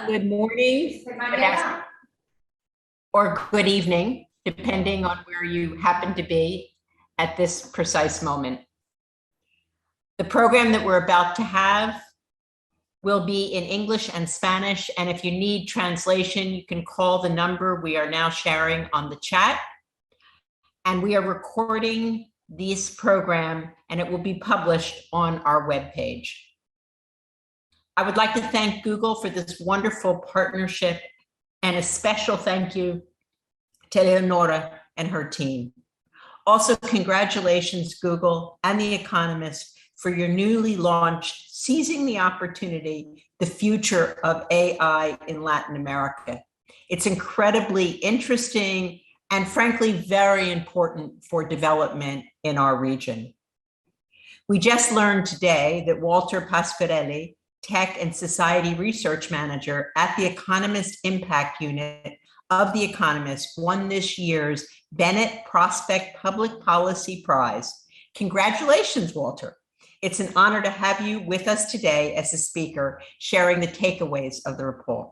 Good morning, or good evening, depending on where you happen to be at this precise moment. The program that we're about to have will be in English and Spanish, and if you need translation, you can call the number we are now sharing on the chat. And we are recording this program, and it will be published on our webpage. I would like to thank Google for this wonderful partnership, and a special thank you to Leonora and her team. Also, congratulations, Google and The Economist, for your newly launched Seizing the Opportunity, the Future of AI in Latin America. It's incredibly interesting and frankly, very important for development in our region. We just learned today that Walter Pasquarelli, Tech and Society Research Manager at the Economist Impact Unit of The Economist, won this year's Bennett Prospect Public Policy Prize. Congratulations, Walter. It's an honor to have you with us today as a speaker, sharing the takeaways of the report.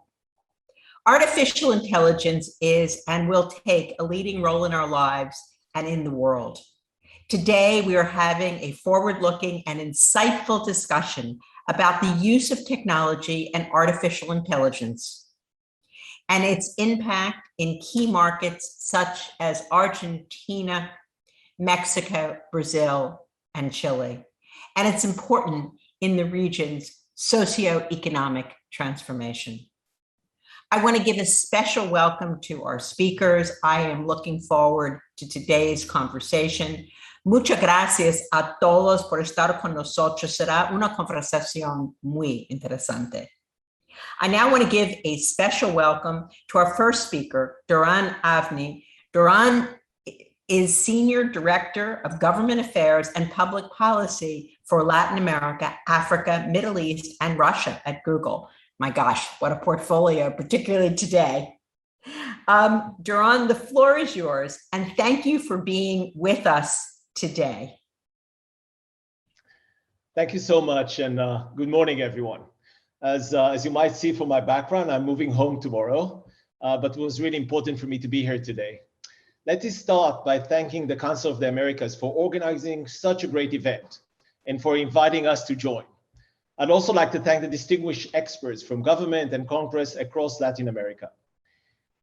Artificial intelligence is and will take a leading role in our lives and in the world. Today, we are having a forward-looking and insightful discussion about the use of technology and artificial intelligence and its impact in key markets such as Argentina, Mexico, Brazil, and Chile. And it's important in the region's socioeconomic transformation. I want to give a special welcome to our speakers. I am looking forward to today's conversation. Muchas gracias a todos por estar con nosotros. Será una conversación muy interesante. I now want to give a special welcome to our first speaker, Doron Avni. Doron is Senior Director of Government Affairs and Public Policy for Latin America, Africa, Middle East, and Russia at Google. My gosh, what a portfolio, particularly today. Doron, the floor is yours, and thank you for being with us today. Thank you so much, and good morning, everyone. As you might see from my background, I'm moving home tomorrow, but it was really important for me to be here today. Let us start by thanking the Council of the Americas for organizing such a great event and for inviting us to join. I'd also like to thank the distinguished experts from government and Congress across Latin America.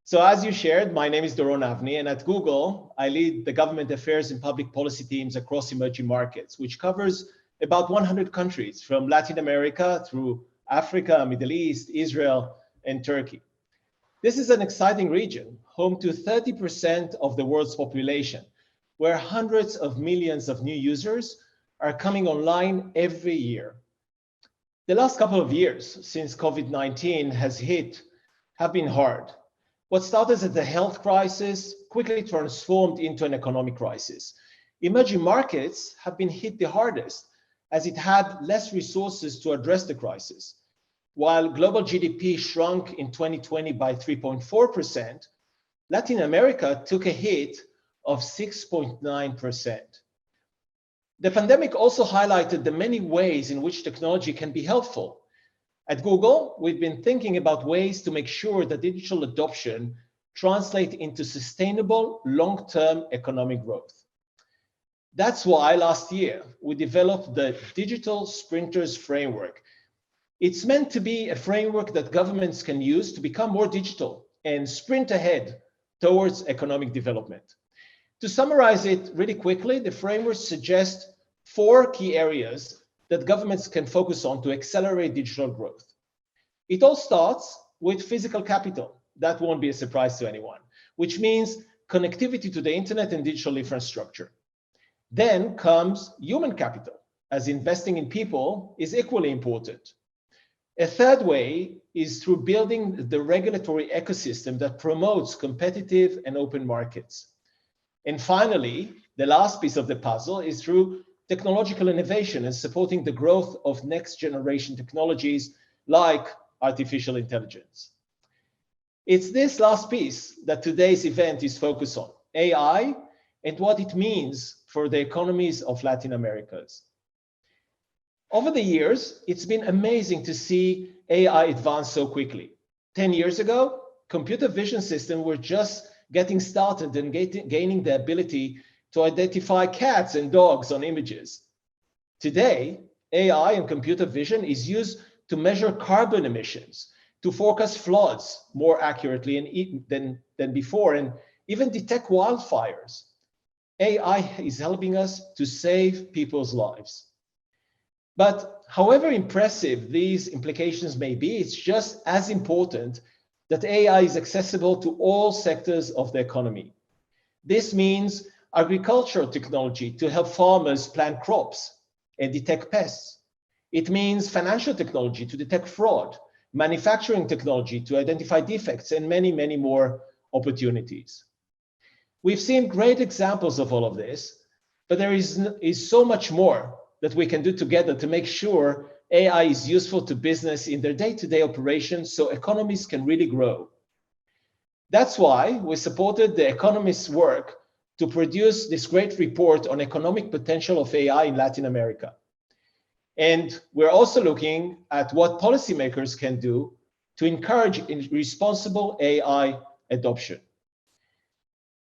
So as you shared, my name is Doron Avni, and at Google, I lead the government affairs and public policy teams across emerging markets, which covers about 100 countries from Latin America through Africa, Middle East, Israel, and Turkey. This is an exciting region, home to 30% of the world's population, where hundreds of millions of new users are coming online every year. The last couple of years since COVID-19 has hit have been hard. What started as a health crisis quickly transformed into an economic crisis. Emerging markets have been hit the hardest as it had less resources to address the crisis. While global GDP shrunk in 2020 by 3.4%, Latin America took a hit of 6.9%. The pandemic also highlighted the many ways in which technology can be helpful. At Google, we've been thinking about ways to make sure that digital adoption translates into sustainable long-term economic growth. That's why last year we developed the Digital Sprinters Framework. It's meant to be a framework that governments can use to become more digital and sprint ahead towards economic development. To summarize it really quickly, the framework suggests 4 key areas that governments can focus on to accelerate digital growth. It all starts with physical capital. That won't be a surprise to anyone, which means connectivity to the internet and digital infrastructure. Then comes human capital, as investing in people is equally important. A third way is through building the regulatory ecosystem that promotes competitive and open markets. And finally, the last piece of the puzzle is through technological innovation and supporting the growth of next generation technologies like artificial intelligence. It's this last piece that today's event is focused on, AI and what it means for the economies of Latin America. Over the years, it's been amazing to see AI advance so quickly. 10 years ago, computer vision systems were just getting started and gaining the ability to identify cats and dogs on images. Today, AI and computer vision is used to measure carbon emissions, to forecast floods more accurately than before, and even detect wildfires. AI is helping us to save people's lives. But however impressive these implications may be, it's just as important that AI is accessible to all sectors of the economy. This means agricultural technology to help farmers plant crops and detect pests. It means financial technology to detect fraud, manufacturing technology to identify defects, and many, many more opportunities. We've seen great examples of all of this, but there is so much more that we can do together to make sure AI is useful to business in their day-to-day operations so economies can really grow. That's why we supported The Economist's work to produce this great report on economic potential of AI in Latin America. And we're also looking at what policymakers can do to encourage responsible AI adoption.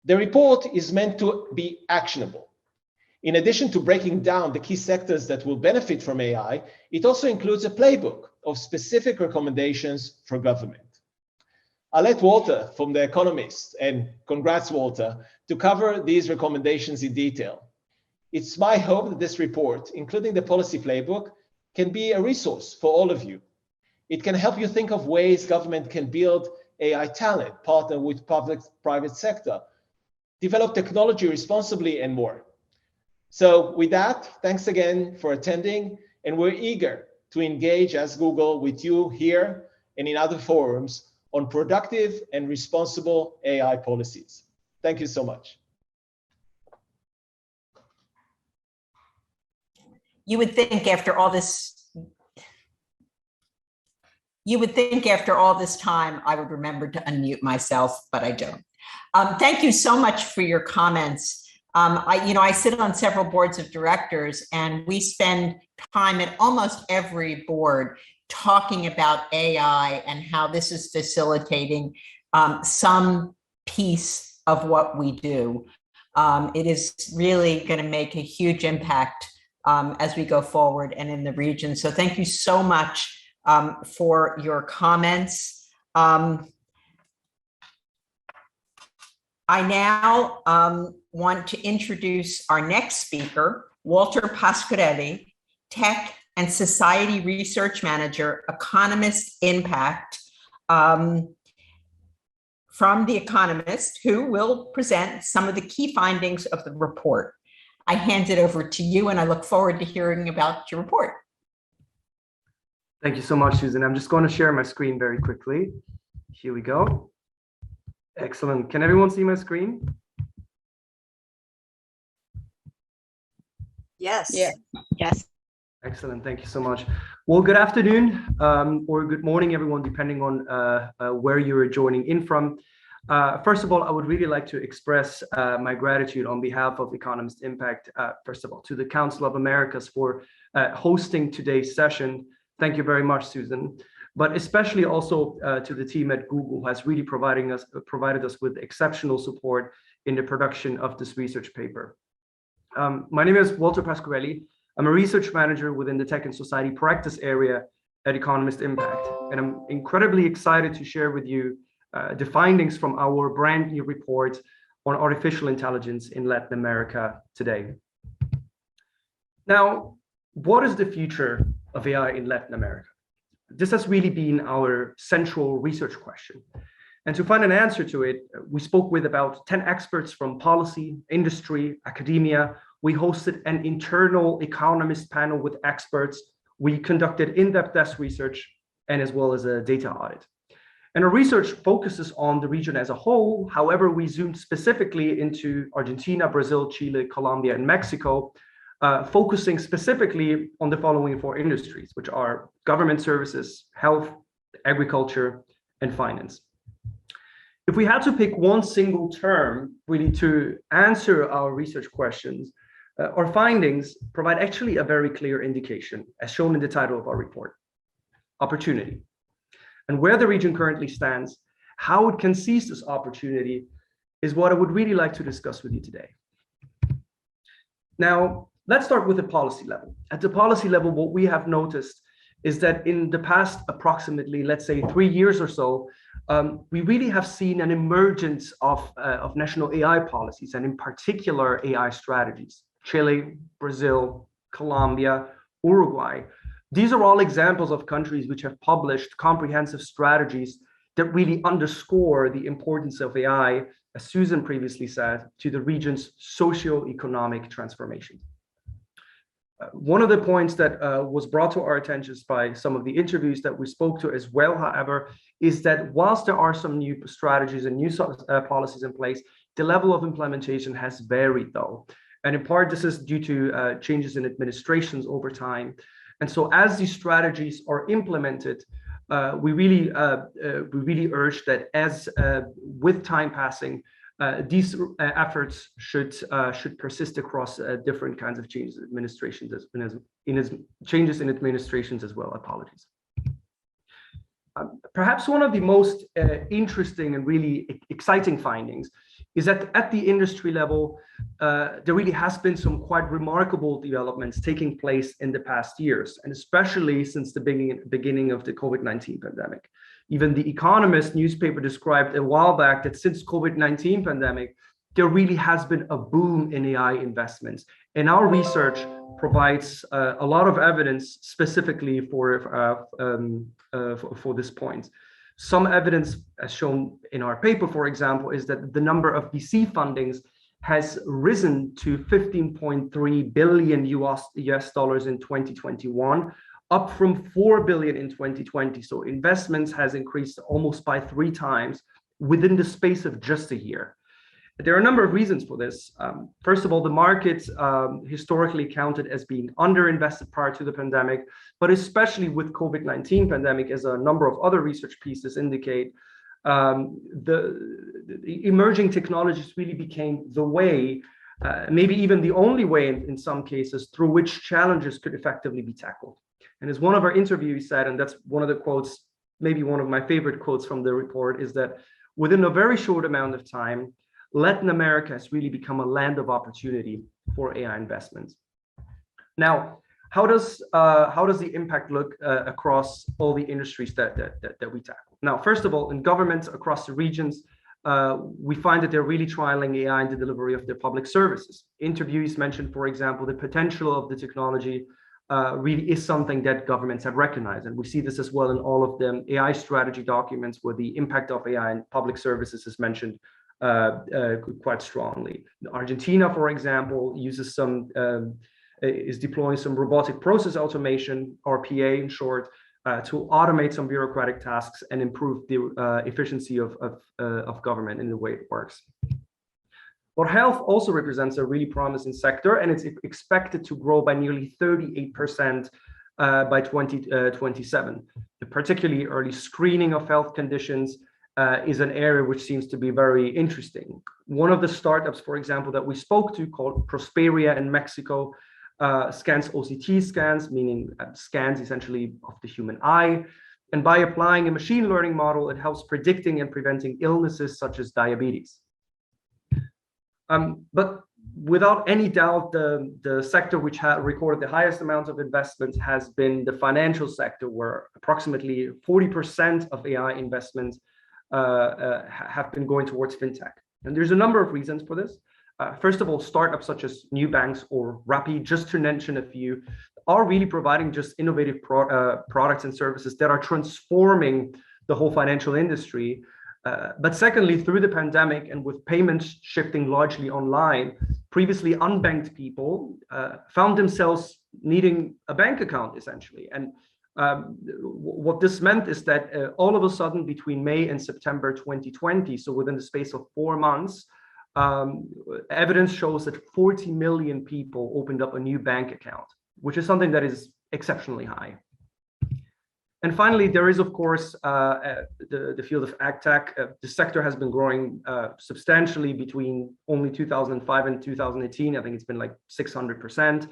The report is meant to be actionable. In addition to breaking down the key sectors that will benefit from AI, it also includes a playbook of specific recommendations for government. I'll let Walter from The Economist, and congrats Walter, to cover these recommendations in detail. It's my hope that this report, including the policy playbook, can be a resource for all of you. It can help you think of ways government can build AI talent, partner with public-private sector, develop technology responsibly, and more. So with that, thanks again for attending, and we're eager to engage as Google with you here and in other forums on productive and responsible AI policies. Thank you so much. You would think after all this time, I would remember to unmute myself, but I don't. Thank you so much for your comments. I sit on several boards of directors, and we spend time at almost every board talking about AI and how this is facilitating some piece of what we do. It is really going to make a huge impact as we go forward and in the region. So thank you so much for your comments. I now want to introduce our next speaker, Walter Pasquarelli, Tech and Society Research Manager, Economist Impact, from The Economist, who will present some of the key findings of the report. I hand it over to you, and I look forward to hearing about your report. Thank you so much, Susan. I'm just going to share my screen very quickly. Here we go. Excellent. Can everyone see my screen? Yes. Yeah. Yes. Excellent. Thank you so much. Well, good afternoon or good morning, everyone, depending on where you're joining in from. First of all, I would really like to express my gratitude on behalf of Economist Impact, first of all, to the Council of Americas for hosting today's session. Thank you very much, Susan. But especially also to the team at Google, who has really provided us with exceptional support in the production of this research paper. My name is Walter Pasquarelli. I'm a research manager within the Tech and Society practice area at Economist Impact, and I'm incredibly excited to share with you the findings from our brand new report on artificial intelligence in Latin America today. Now, what is the future of AI in Latin America? This has really been our central research question. And to find an answer to it, we spoke with about 10 experts from policy, industry, academia. We hosted an internal economist panel with experts. We conducted in-depth desk research and as well as a data audit. And our research focuses on the region as a whole. However, we zoomed specifically into Argentina, Brazil, Chile, Colombia, and Mexico, focusing specifically on the following 4 industries, which are government services, health, agriculture, and finance. If we had to pick one single term really to answer our research questions, Our findings provide actually a very clear indication, as shown in the title of our report, opportunity. And where the region currently stands, how it can seize this opportunity, is what I would really like to discuss with you today. Now, let's start with the policy level. At the policy level, what we have noticed is that in the past approximately, let's say 3 years or so, we really have seen an emergence of national AI policies, and in particular AI strategies. Chile, Brazil, Colombia, Uruguay. These are all examples of countries which have published comprehensive strategies that really underscore the importance of AI, as Susan previously said, to the region's socio-economic transformation. One of the points that was brought to our attention by some of the interviews that we spoke to as well, however, is that whilst there are some new strategies and new policies in place, the level of implementation has varied though. And in part, this is due to changes in administrations over time. And so as these strategies are implemented, we really urge that as with time passing, these efforts should persist across different kinds of changes in administrations, changes in administrations as well. Apologies. Perhaps one of the most interesting and really exciting findings is that at the industry level, there really has been some quite remarkable developments taking place in the past years, and especially since the beginning of the COVID-19 pandemic. Even The Economist newspaper described a while back that since COVID-19 pandemic, there really has been a boom in AI investments. And our research provides a lot of evidence specifically for this point. Some evidence, as shown in our paper, for example, is that the number of VC fundings has risen to $15.3 billion US dollars in 2021, up from $4 billion in 2020. So investments has increased almost by 3 times within the space of just a year. There are a number of reasons for this. First of all, the market historically counted as being underinvested prior to the pandemic, but especially with COVID-19 pandemic, as a number of other research pieces indicate, the emerging technologies really became the way, maybe even the only way in some cases, through which challenges could effectively be tackled. And as one of our interviewees said, and that's one of the quotes, maybe one of my favorite quotes from the report, is that within a very short amount of time, Latin America has really become a land of opportunity for AI investments. Now, how does the impact look across all the industries that we tackle? Now, first of all, in governments across the regions, we find that they're really trialing AI in the delivery of their public services. Interviewees mentioned, for example, the potential of the technology really is something that governments have recognized. And we see this as well in all of the AI strategy documents where the impact of AI in public services is mentioned quite strongly. Argentina, for example, uses is deploying some robotic process automation, RPA in short, to automate some bureaucratic tasks and improve the efficiency of government in the way it works. But health also represents a really promising sector, and it's expected to grow by nearly 38% by 2027. The particularly early screening of health conditions is an area which seems to be very interesting. One of the startups, for example, that we spoke to, called Prosperia in Mexico, scans OCT scans, meaning scans essentially of the human eye. And by applying a machine learning model, it helps predicting and preventing illnesses such as diabetes. But without any doubt, the sector which recorded the highest amount of investments has been the financial sector, where approximately 40% of AI investments have been going towards fintech. And there's a number of reasons for this. First of all, startups such as Nubanks or Rappi, just to mention a few, are really providing just innovative products and services that are transforming the whole financial industry. But secondly, through the pandemic and with payments shifting largely online, previously unbanked people found themselves needing a bank account, essentially. And what this meant is that all of a sudden between May and September 2020, so within the space of 4 months, evidence shows that 40 million people opened up a new bank account, which is something that is exceptionally high. And finally, there is, of course, the field of AgTech. The sector has been growing substantially between only 2005 and 2018. I think it's been like 600%.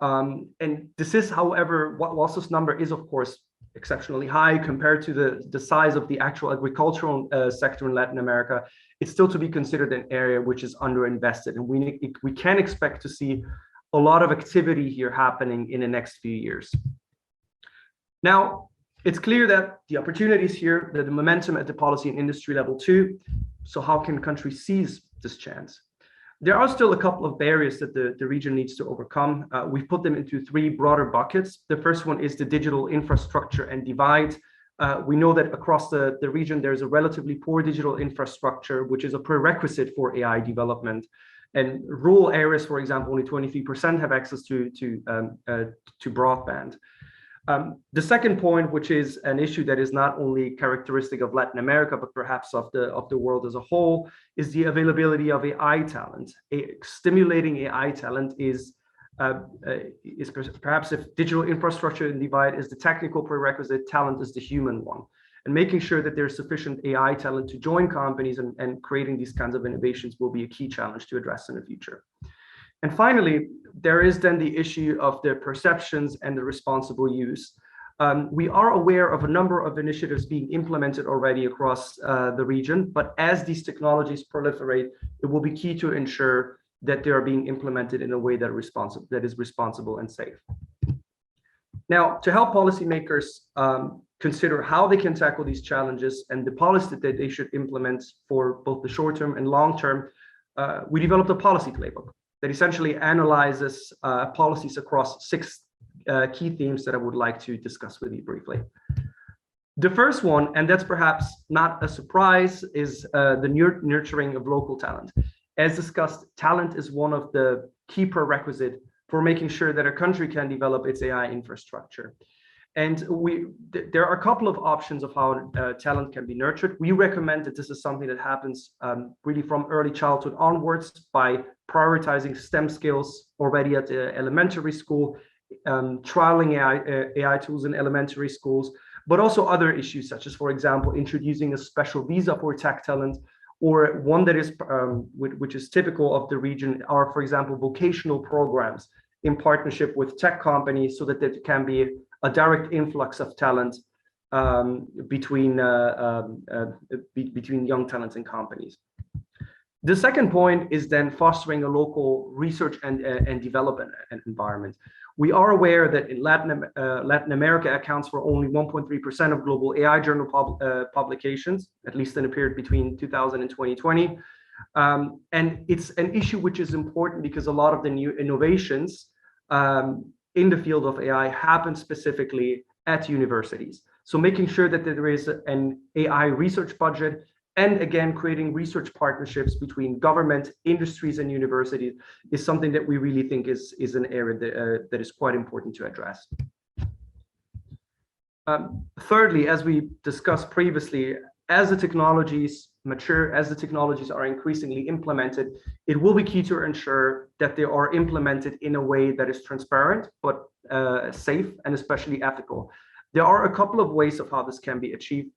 And this is, however, whilst this number is, of course, exceptionally high compared to the size of the actual agricultural sector in Latin America, it's still to be considered an area which is underinvested. And we can expect to see a lot of activity here happening in the next few years. Now, it's clear that the opportunities here, that the momentum at the policy and industry level too. So how can countries seize this chance? There are still a couple of barriers that the region needs to overcome. We've put them into three broader buckets. The first one is the digital infrastructure and divide. We know that across the region, there's a relatively poor digital infrastructure, which is a prerequisite for AI development. And rural areas, for example, only 23% have access to broadband. The second point, which is an issue that is not only characteristic of Latin America, but perhaps of the world as a whole, is the availability of AI talent. Stimulating AI talent is perhaps, if digital infrastructure and divide is the technical prerequisite, talent is the human one. And making sure that there's sufficient AI talent to join companies and creating these kinds of innovations will be a key challenge to address in the future. And finally, there is then the issue of the perceptions and the responsible use. We are aware of a number of initiatives being implemented already across the region, but as these technologies proliferate, it will be key to ensure that they are being implemented in a way that is responsible and safe. Now, to help policymakers consider how they can tackle these challenges and the policy that they should implement for both the short term and long term, we developed a policy playbook that essentially analyzes policies across 6 key themes that I would like to discuss with you briefly. The first one, and that's perhaps not a surprise, is the nurturing of local talent. As discussed, talent is one of the key prerequisites for making sure that a country can develop its AI infrastructure. And there are a couple of options of how talent can be nurtured. We recommend that this is something that happens really from early childhood onwards by prioritizing STEM skills already at the elementary school, trialing AI tools in elementary schools, but also other issues such as, for example, introducing a special visa for tech talent, or one that is which is typical of the region are, for example, vocational programs in partnership with tech companies so that there can be a direct influx of talent between young talents and companies. The second point is then fostering a local research and development environment. We are aware that in Latin America accounts for only 1.3% of global AI journal publications, at least in a period between 2000 and 2020. And it's an issue which is important because a lot of the new innovations in the field of AI happen specifically at universities. So making sure that there is an AI research budget, and again, creating research partnerships between government, industries, and universities is something that we really think is an area that is quite important to address. Thirdly, as we discussed previously, as the technologies mature, as the technologies are increasingly implemented, it will be key to ensure that they are implemented in a way that is transparent, but safe and especially ethical. There are a couple of ways of how this can be achieved.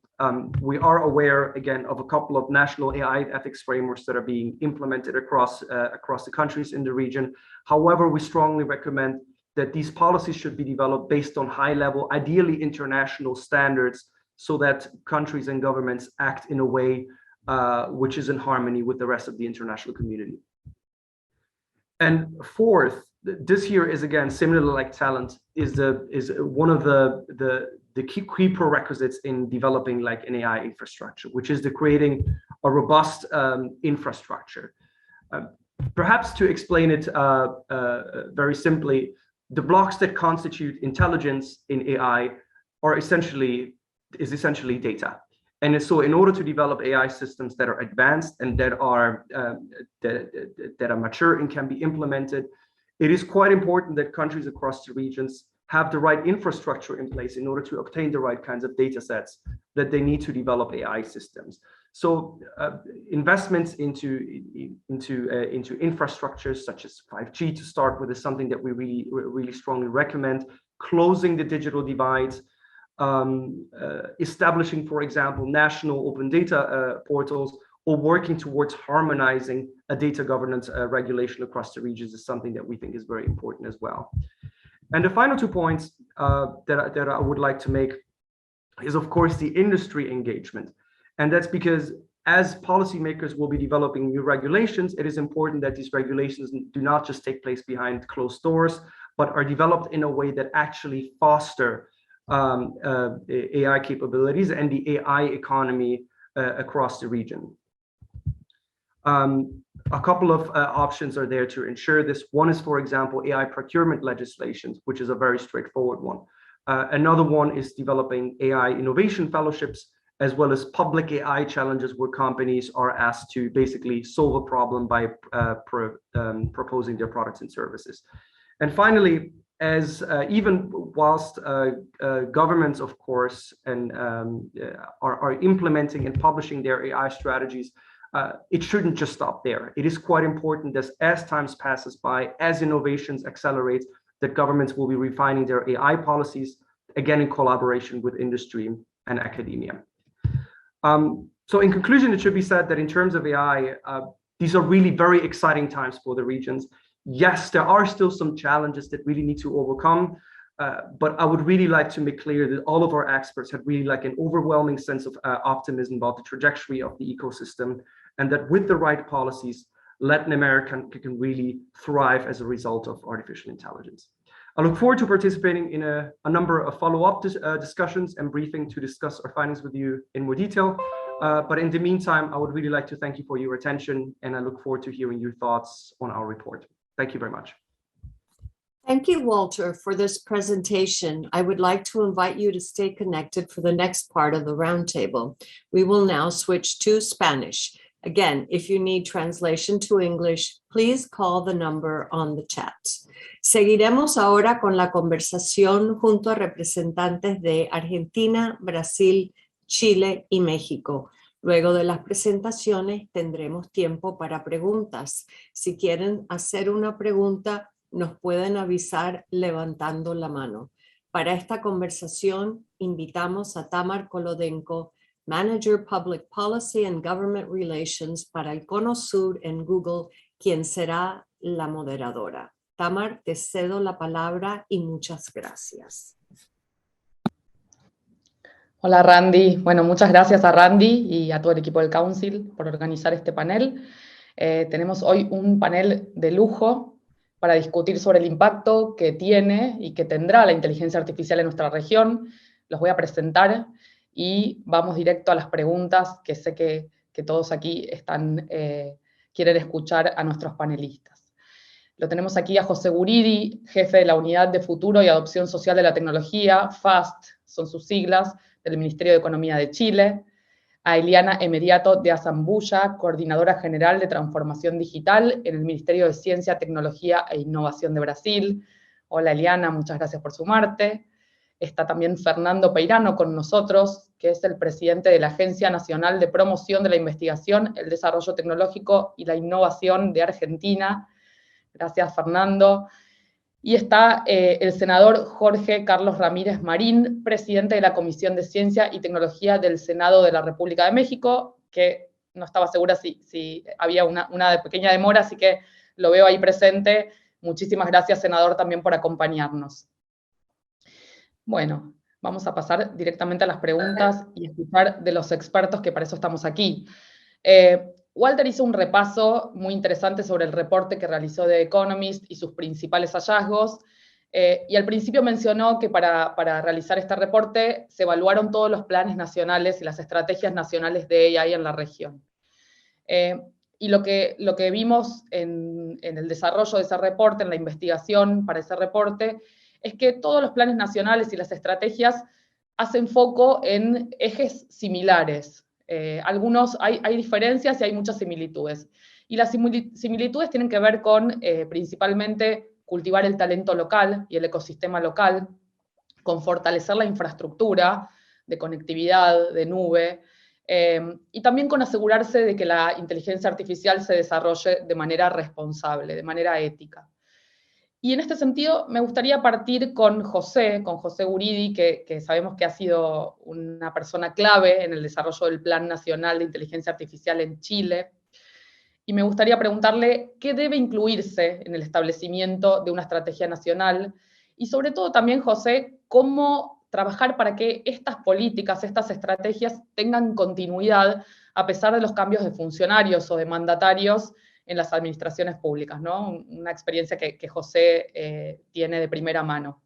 We are aware, again, of a couple of national AI ethics frameworks that are being implemented across the countries in the region. However, we strongly recommend that these policies should be developed based on high-level, ideally international standards, so that countries and governments act in a way which is in harmony with the rest of the international community. And fourth, this here is, again, similarly like talent, is one of the key prerequisites in developing like an AI infrastructure, which is the creating a robust infrastructure. Perhaps to explain it very simply, the blocks that constitute intelligence in AI is essentially data. And so in order to develop AI systems that are advanced and that are mature and can be implemented, it is quite important that countries across the regions have the right infrastructure in place in order to obtain the right kinds of data sets that they need to develop AI systems. So investments into infrastructures such as 5G to start with is something that we really strongly recommend. Closing the digital divides, establishing, for example, national open data portals, or working towards harmonizing a data governance regulation across the regions is something that we think is very important as well. And the final 2 points that I would like to make is, of course, the industry engagement. And that's because as policymakers will be developing new regulations, it is important that these regulations do not just take place behind closed doors, but are developed in a way that actually foster AI capabilities and the AI economy across the region. A couple of options are there to ensure this. One is, for example, AI procurement legislation, which is a very straightforward one. Another one is developing AI innovation fellowships, as well as public AI challenges where companies are asked to basically solve a problem by proposing their products and services. And finally, as even whilst governments, of course, and are implementing and publishing their AI strategies, it shouldn't just stop there. It is quite important that as time passes by, as innovations accelerate, that governments will be refining their AI policies, again, in collaboration with industry and academia. So in conclusion, it should be said that in terms of AI, these are really very exciting times for the regions. Yes, there are still some challenges that really need to overcome, but I would really like to make clear that all of our experts have really like an overwhelming sense of optimism about the trajectory of the ecosystem, and that with the right policies, Latin America can really thrive as a result of artificial intelligence. I look forward to participating in a number of follow-up discussions and briefing to discuss our findings with you in more detail. But in the meantime, I would really like to thank you for your attention, and I look forward to hearing your thoughts on our report. Thank you very much. Thank you, Walter, for this presentation. I would like to invite you to stay connected for the next part of the roundtable. We will now switch to Spanish. Again, if you need translation to English, please call the number on the chat. Seguiremos ahora con la conversación junto a representantes de Argentina, Brasil, Chile y México. Luego de las presentaciones tendremos tiempo para preguntas. Si quieren hacer una pregunta, nos pueden avisar levantando la mano. Para esta conversación, invitamos a Tamar Kolodenko, Manager Public Policy and Government Relations para el Cono Sur en Google, quien será la moderadora. Tamar, te cedo la palabra y muchas gracias. Hola Randy, bueno, muchas gracias a Randy y a todo el equipo del Council por organizar este panel. Tenemos hoy un panel de lujo para discutir sobre el impacto que tiene y que tendrá la inteligencia artificial en nuestra región. Los voy a presentar y vamos directo a las preguntas que sé que todos aquí quieren escuchar a nuestros panelistas. Lo tenemos aquí a José Guridi, jefe de la Unidad de Futuro y Adopción Social de la Tecnología, FAST, son sus siglas, del Ministerio de Economía de Chile, a Eliana Emediato de Azambulla, Coordinadora General de Transformación Digital en el Ministerio de Ciencia, Tecnología e Innovación de Brasil. Hola Eliana, muchas gracias por sumarte. Está también Fernando Peirano con nosotros, que es el presidente de la Agencia Nacional de Promoción de la Investigación, el Desarrollo Tecnológico y la Innovación de Argentina. Gracias, Fernando. Y está el senador Jorge Carlos Ramírez Marín, presidente de la Comisión de Ciencia y Tecnología del Senado de la República de México, que no estaba segura si había una pequeña demora, así que lo veo ahí presente. Muchísimas gracias, senador, también por acompañarnos. Bueno, vamos a pasar directamente a las preguntas y escuchar de los expertos, que para eso estamos aquí. Walter hizo un repaso muy interesante sobre el reporte que realizó The Economist y sus principales hallazgos, y al principio mencionó que para realizar este reporte se evaluaron todos los planes nacionales y las estrategias nacionales de AI en la región. Y lo que vimos en el desarrollo de ese reporte, en la investigación para ese reporte, es que todos los planes nacionales y las estrategias hacen foco en ejes similares. Hay diferencias y hay muchas similitudes. Y las similitudes tienen que ver con, principalmente, cultivar el talento local y el ecosistema local, con fortalecer la infraestructura de conectividad, de nube, y también con asegurarse de que la inteligencia artificial se desarrolle de manera responsable, de manera ética. Y en este sentido, me gustaría partir con José Guridi, que sabemos que ha sido una persona clave en el desarrollo del Plan Nacional de Inteligencia Artificial en Chile. Y me gustaría preguntarle qué debe incluirse en el establecimiento de una estrategia nacional y sobre todo también, José, cómo trabajar para que estas políticas, estas estrategias tengan continuidad a pesar de los cambios de funcionarios o de mandatarios en las administraciones públicas, ¿no? Una experiencia que José tiene de primera mano.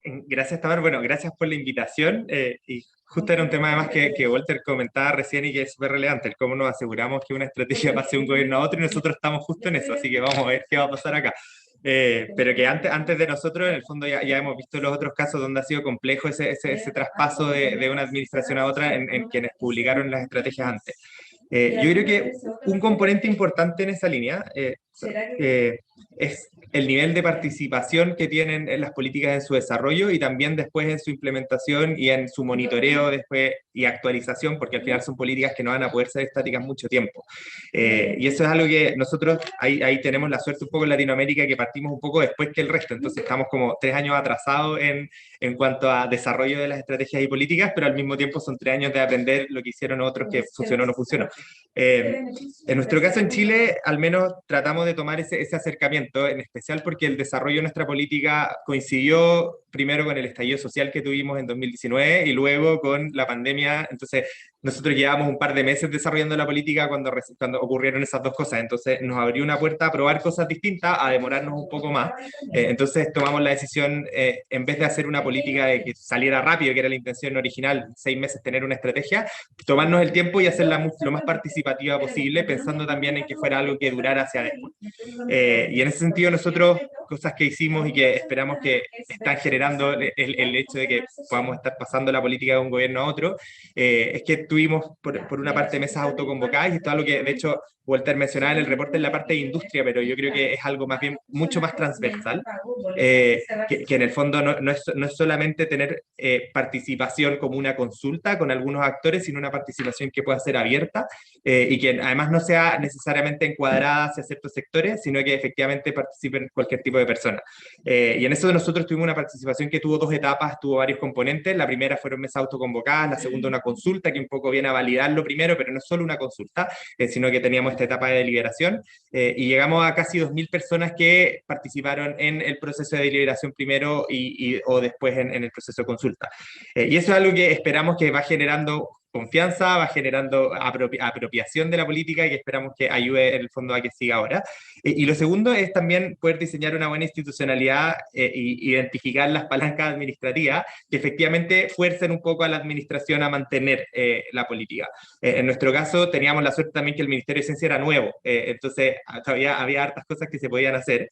Gracias, Tamar. Bueno, gracias por la invitación. Y justo era un tema además que Walter comentaba recién y que es súper relevante, el cómo nos aseguramos que una estrategia pase de un gobierno a otro, y nosotros estamos justo en eso, así que vamos a ver qué va a pasar acá. Pero que antes de nosotros, en el fondo, ya hemos visto los otros casos donde ha sido complejo ese traspaso de una administración a otra en quienes publicaron las estrategias antes. Yo creo que un componente importante en esa línea es el nivel de participación que tienen en las políticas en su desarrollo y también después en su implementación y en su monitoreo después y actualización, porque al final son políticas que no van a poder ser estáticas mucho tiempo. Y eso es algo que nosotros ahí tenemos la suerte un poco en Latinoamérica, que partimos un poco después que el resto, entonces estamos como 3 años atrasados en cuanto a desarrollo de las estrategias y políticas, pero al mismo tiempo son 3 años de aprender lo que hicieron otros, que funcionó o no funcionó. En nuestro caso en Chile, al menos tratamos de tomar ese acercamiento, en especial porque el desarrollo de nuestra política coincidió primero con el estallido social que tuvimos en 2019 y luego con la pandemia. Entonces, nosotros llevamos un par de meses desarrollando la política cuando ocurrieron esas dos cosas. Entonces, nos abrió una puerta a probar cosas distintas, a demorarnos un poco más. Entonces, tomamos la decisión, en vez de hacer una política de que saliera rápido, que era la intención original, 6 meses tener una estrategia, tomarnos el tiempo y hacerla lo más participativa posible, pensando también en que fuera algo que durara hacia después. Y en ese sentido, nosotros, cosas que hicimos y que esperamos que están generando el hecho de que podamos estar pasando la política de un gobierno a otro, es que tuvimos por una parte mesas autoconvocadas, y esto es algo que de hecho Walter mencionaba en el reporte en la parte de industria, pero yo creo que es algo más bien mucho más transversal, que en el fondo no es solamente tener participación como una consulta con algunos actores, sino una participación que pueda ser abierta y que además no sea necesariamente encuadrada hacia ciertos sectores, sino que efectivamente participen cualquier tipo de persona. Y en eso nosotros tuvimos una participación que tuvo 2 etapas, tuvo varios componentes. La primera fueron mesas autoconvocadas, la segunda una consulta que un poco viene a validar lo primero, pero no es solo una consulta, sino que teníamos esta etapa de deliberación y llegamos a casi 2.000 personas que participaron en el proceso de deliberación primero o después en el proceso de consulta. Y eso es algo que esperamos que va generando confianza, va generando apropiación de la política y que esperamos que ayude en el fondo a que siga ahora. Y lo segundo es también poder diseñar una buena institucionalidad e identificar las palancas administrativas que efectivamente fuercen un poco a la administración a mantener la política. En nuestro caso teníamos la suerte también que el Ministerio de Ciencia era nuevo, entonces todavía había hartas cosas que se podían hacer.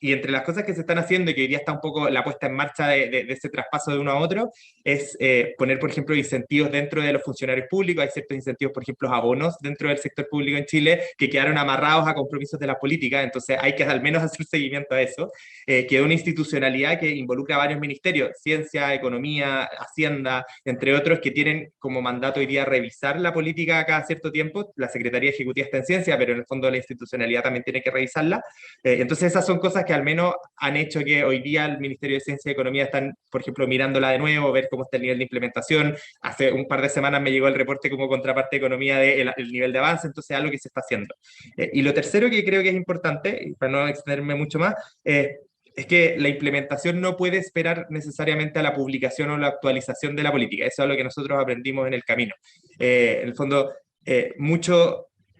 Y entre las cosas que se están haciendo y que hoy día está un poco la puesta en marcha de ese traspaso de uno a otro, es poner, por ejemplo, incentivos dentro de los funcionarios públicos. Hay ciertos incentivos, por ejemplo, abonos dentro del sector público en Chile que quedaron amarrados a compromisos de las políticas, entonces hay que al menos hacer seguimiento a eso. Quedó una institucionalidad que involucra a varios ministerios, Ciencia, Economía, Hacienda, entre otros, que tienen como mandato hoy día revisar la política cada cierto tiempo. La Secretaría Ejecutiva está en Ciencia, pero en el fondo la institucionalidad también tiene que revisarla. Entonces esas son cosas que al menos han hecho que hoy día el Ministerio de Ciencia y Economía están, por ejemplo, mirándola de nuevo, ver cómo está el nivel de implementación. Hace un par de semanas me llegó el reporte como contraparte de Economía del nivel de avance, entonces es algo que se está haciendo. Y lo tercero que creo que es importante, para no extenderme mucho más, es que la implementación no puede esperar necesariamente a la publicación o la actualización de la política. Eso es lo que nosotros aprendimos en el camino. En el fondo,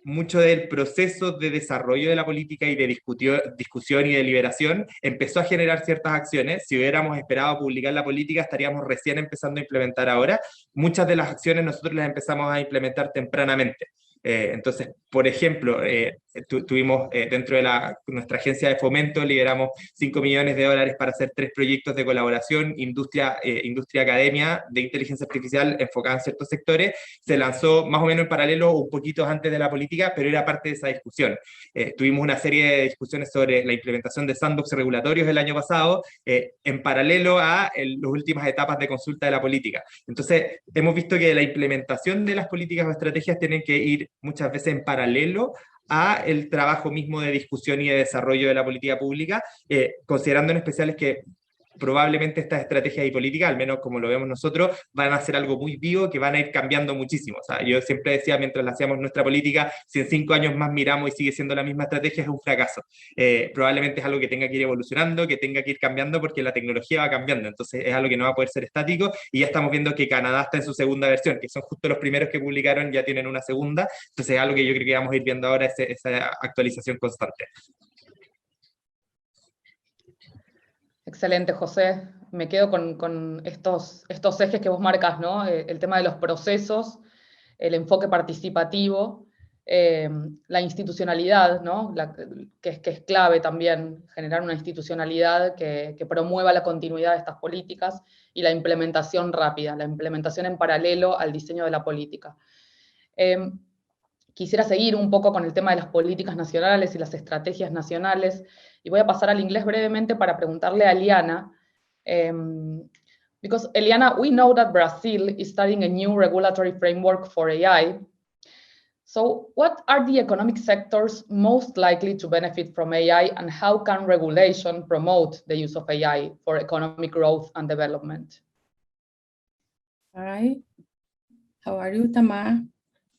mucho del proceso de desarrollo de la política y de discusión y deliberación empezó a generar ciertas acciones. Si hubiéramos esperado a publicar la política, estaríamos recién empezando a implementar ahora. Muchas de las acciones nosotros las empezamos a implementar tempranamente. Entonces, por ejemplo, tuvimos dentro de nuestra agencia de fomento, liberamos $5 millones para hacer 3 proyectos de colaboración, industria academia de inteligencia artificial enfocada en ciertos sectores. Se lanzó más o menos en paralelo, un poquito antes de la política, pero era parte de esa discusión. Tuvimos una serie de discusiones sobre la implementación de sandbox regulatorios el año pasado, en paralelo a las últimas etapas de consulta de la política. Entonces, hemos visto que la implementación de las políticas o estrategias tienen que ir muchas veces en paralelo a el trabajo mismo de discusión y de desarrollo de la política pública, considerando en especial es que probablemente estas estrategias y políticas, al menos como lo vemos nosotros, van a ser algo muy vivo que van a ir cambiando muchísimo. O sea, yo siempre decía, mientras hacíamos nuestra política, si en 5 años más miramos y sigue siendo la misma estrategia, es un fracaso. Probablemente es algo que tenga que ir evolucionando, que tenga que ir cambiando, porque la tecnología va cambiando. Entonces es algo que no va a poder ser estático, y ya estamos viendo que Canadá está en su segunda versión, que son justo los primeros que publicaron, ya tienen una segunda. Entonces es algo que yo creo que vamos a ir viendo ahora, esa actualización constante. Excelente, José. Me quedo con estos ejes que vos marcas, ¿no? El tema de los procesos, el enfoque participativo, la institucionalidad, ¿no? Que es clave también generar una institucionalidad que promueva la continuidad de estas políticas, y la implementación rápida, la implementación en paralelo al diseño de la política. Quisiera seguir un poco con el tema de las políticas nacionales y las estrategias nacionales, y voy a pasar al inglés brevemente para preguntarle a Eliana, because Eliana, we know that Brazil is studying a new regulatory framework for AI. So what are the economic sectors most likely to benefit from AI, and how can regulation promote the use of AI for economic growth and development? Hi, how are you, Tamar?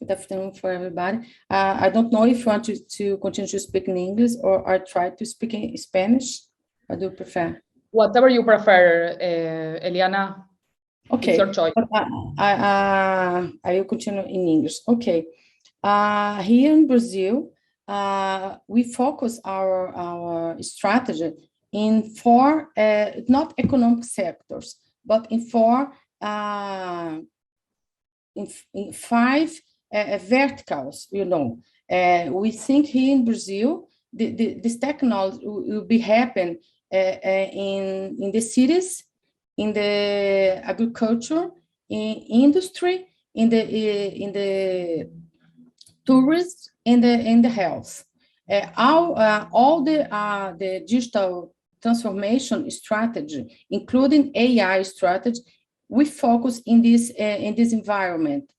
Good afternoon for everybody. I don't know if you want to continue to speak in English or try to speak in Spanish. What do you prefer? Whatever you prefer, Eliana. Okay. It's your choice. I will continue in English. Okay. Here in Brazil, we focus our strategy in 4, not economic sectors, but in 4, in 5 verticals, you know. We think here in Brazil, this technology will be happen in the cities, in the agriculture, in industry, in the tourism, in the health. All the digital transformation strategy, including AI strategy, we focus in this environment,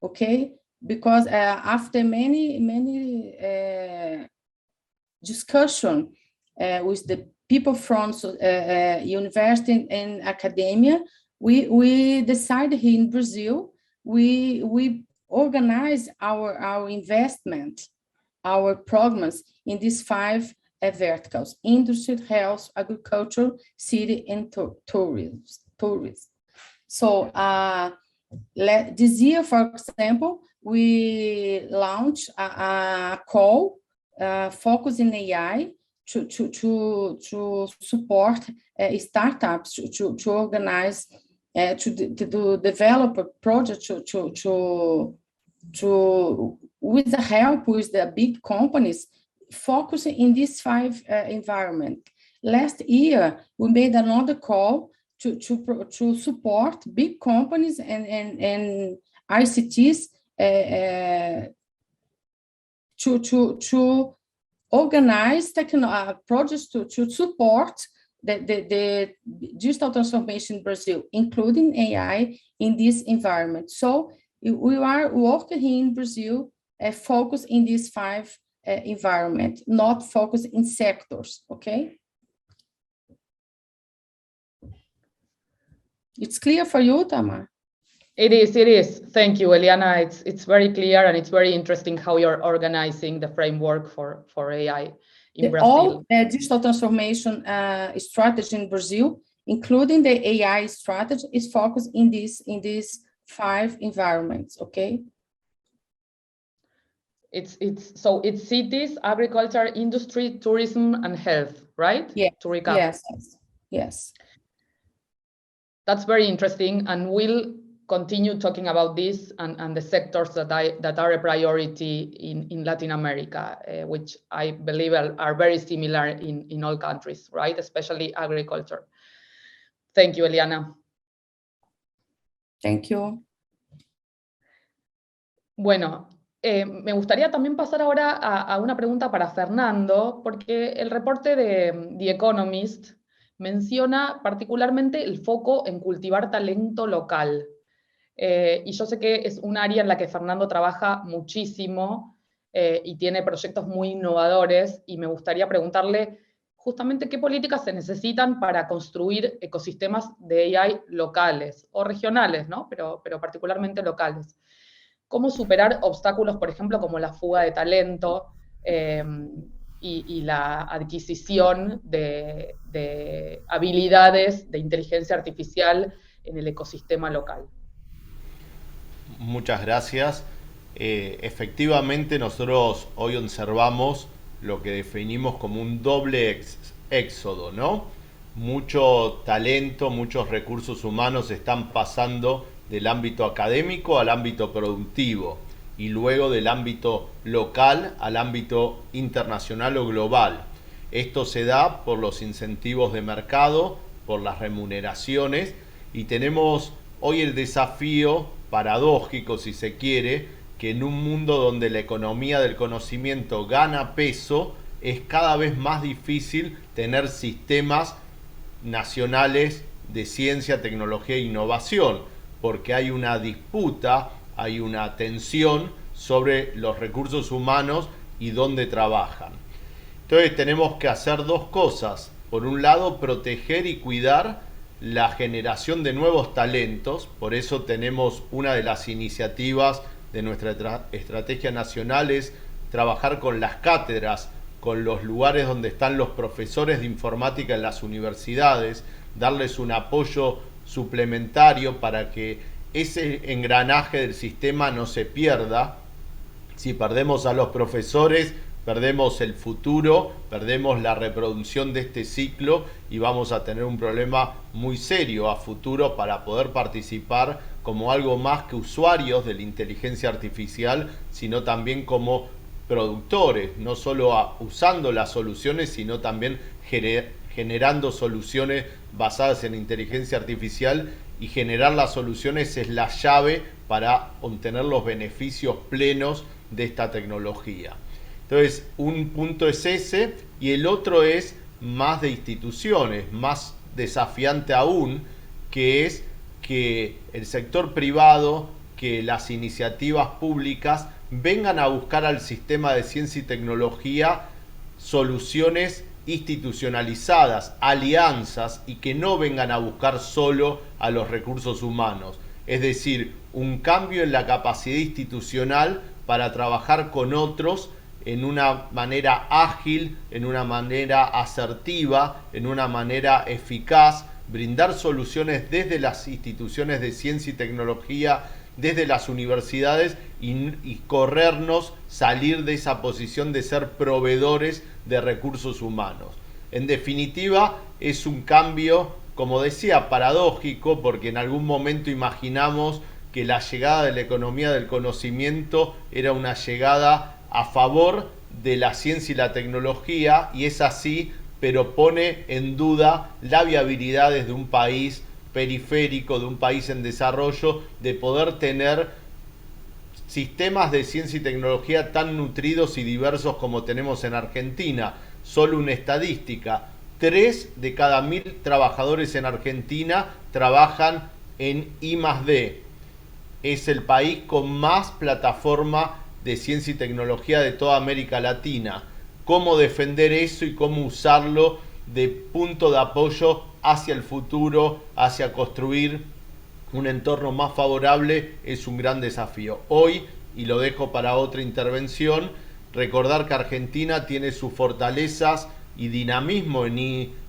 okay? Because after many discussion with the people from university and academia, we decided here in Brazil, we organize our investment, our programs in these 5 verticals: industry, health, agriculture, city, and tourism. So this year, for example, we launched a call focused in AI to support startups to organize, to develop a project to with the help with the big companies, focusing in these 5 environment. Last year, we made another call to support big companies and ICTs to organize projects to support the digital transformation in Brazil, including AI in this environment. So we are working here in Brazil, focus in these 5 environment, not focus in sectors, okay? It's clear for you, Tamar? It is. Thank you, Eliana. It's very clear, and it's very interesting how you're organizing the framework for AI in Brazil. All digital transformation strategy in Brazil, including the AI strategy, is focused in these 5 environments, okay? It's cities, agriculture, industry, tourism, and health, right? Yeah. To recap. Yes. That's very interesting, and we'll continue talking about this and the sectors that are a priority in Latin America, which I believe are very similar in all countries, right? Especially agriculture. Thank you, Eliana. Thank you. Bueno, me gustaría también pasar ahora a una pregunta para Fernando, porque el reporte de The Economist menciona particularmente el foco en cultivar talento local. Y yo sé que es un área en la que Fernando trabaja muchísimo, y tiene proyectos muy innovadores, y me gustaría preguntarle justamente qué políticas se necesitan para construir ecosistemas de AI locales o regionales, ¿no? Pero particularmente locales. ¿Cómo superar obstáculos, por ejemplo, como la fuga de talento y la adquisición de habilidades de inteligencia artificial en el ecosistema local? Muchas gracias. Efectivamente, nosotros hoy observamos lo que definimos como un doble éxodo, ¿no? Mucho talento, muchos recursos humanos están pasando del ámbito académico al ámbito productivo y luego del ámbito local al ámbito internacional o global. Esto se da por los incentivos de mercado, por las remuneraciones, y tenemos hoy el desafío paradójico, si se quiere, que en un mundo donde la economía del conocimiento gana peso, es cada vez más difícil tener sistemas nacionales de ciencia, tecnología e innovación, porque hay una disputa, hay una tensión sobre los recursos humanos y dónde trabajan. Entonces tenemos que hacer dos cosas. Por un lado, proteger y cuidar la generación de nuevos talentos. Por eso tenemos una de las iniciativas de nuestra estrategia nacional es trabajar con las cátedras, con los lugares donde están los profesores de informática en las universidades, darles un apoyo suplementario para que ese engranaje del sistema no se pierda. Si perdemos a los profesores, perdemos el futuro, perdemos la reproducción de este ciclo y vamos a tener un problema muy serio a futuro para poder participar como algo más que usuarios de la inteligencia artificial, sino también como productores, no solo usando las soluciones, sino también generando soluciones basadas en inteligencia artificial, y generar las soluciones es la llave para obtener los beneficios plenos de esta tecnología. Entonces, un punto es ese, y el otro es más de instituciones, más desafiante aún, que es que el sector privado, que las iniciativas públicas vengan a buscar al sistema de ciencia y tecnología soluciones institucionalizadas, alianzas, y que no vengan a buscar solo a los recursos humanos. Es decir, un cambio en la capacidad institucional para trabajar con otros en una manera ágil, en una manera asertiva, en una manera eficaz, brindar soluciones desde las instituciones de ciencia y tecnología, desde las universidades, y corrernos, salir de esa posición de ser proveedores de recursos humanos. En definitiva, es un cambio, como decía, paradójico, porque en algún momento imaginamos que la llegada de la economía del conocimiento era una llegada a favor de la ciencia y la tecnología, y es así, pero pone en duda la viabilidad desde un país periférico, de un país en desarrollo, de poder tener sistemas de ciencia y tecnología tan nutridos y diversos como tenemos en Argentina. Solo una estadística: 3 de cada 1000 trabajadores en Argentina trabajan en I+D. Es el país con más plataforma de ciencia y tecnología de toda América Latina. Cómo defender eso y cómo usarlo de punto de apoyo hacia el futuro, hacia construir un entorno más favorable, es un gran desafío. Hoy, y lo dejo para otra intervención, recordar que Argentina tiene sus fortalezas y dinamismo en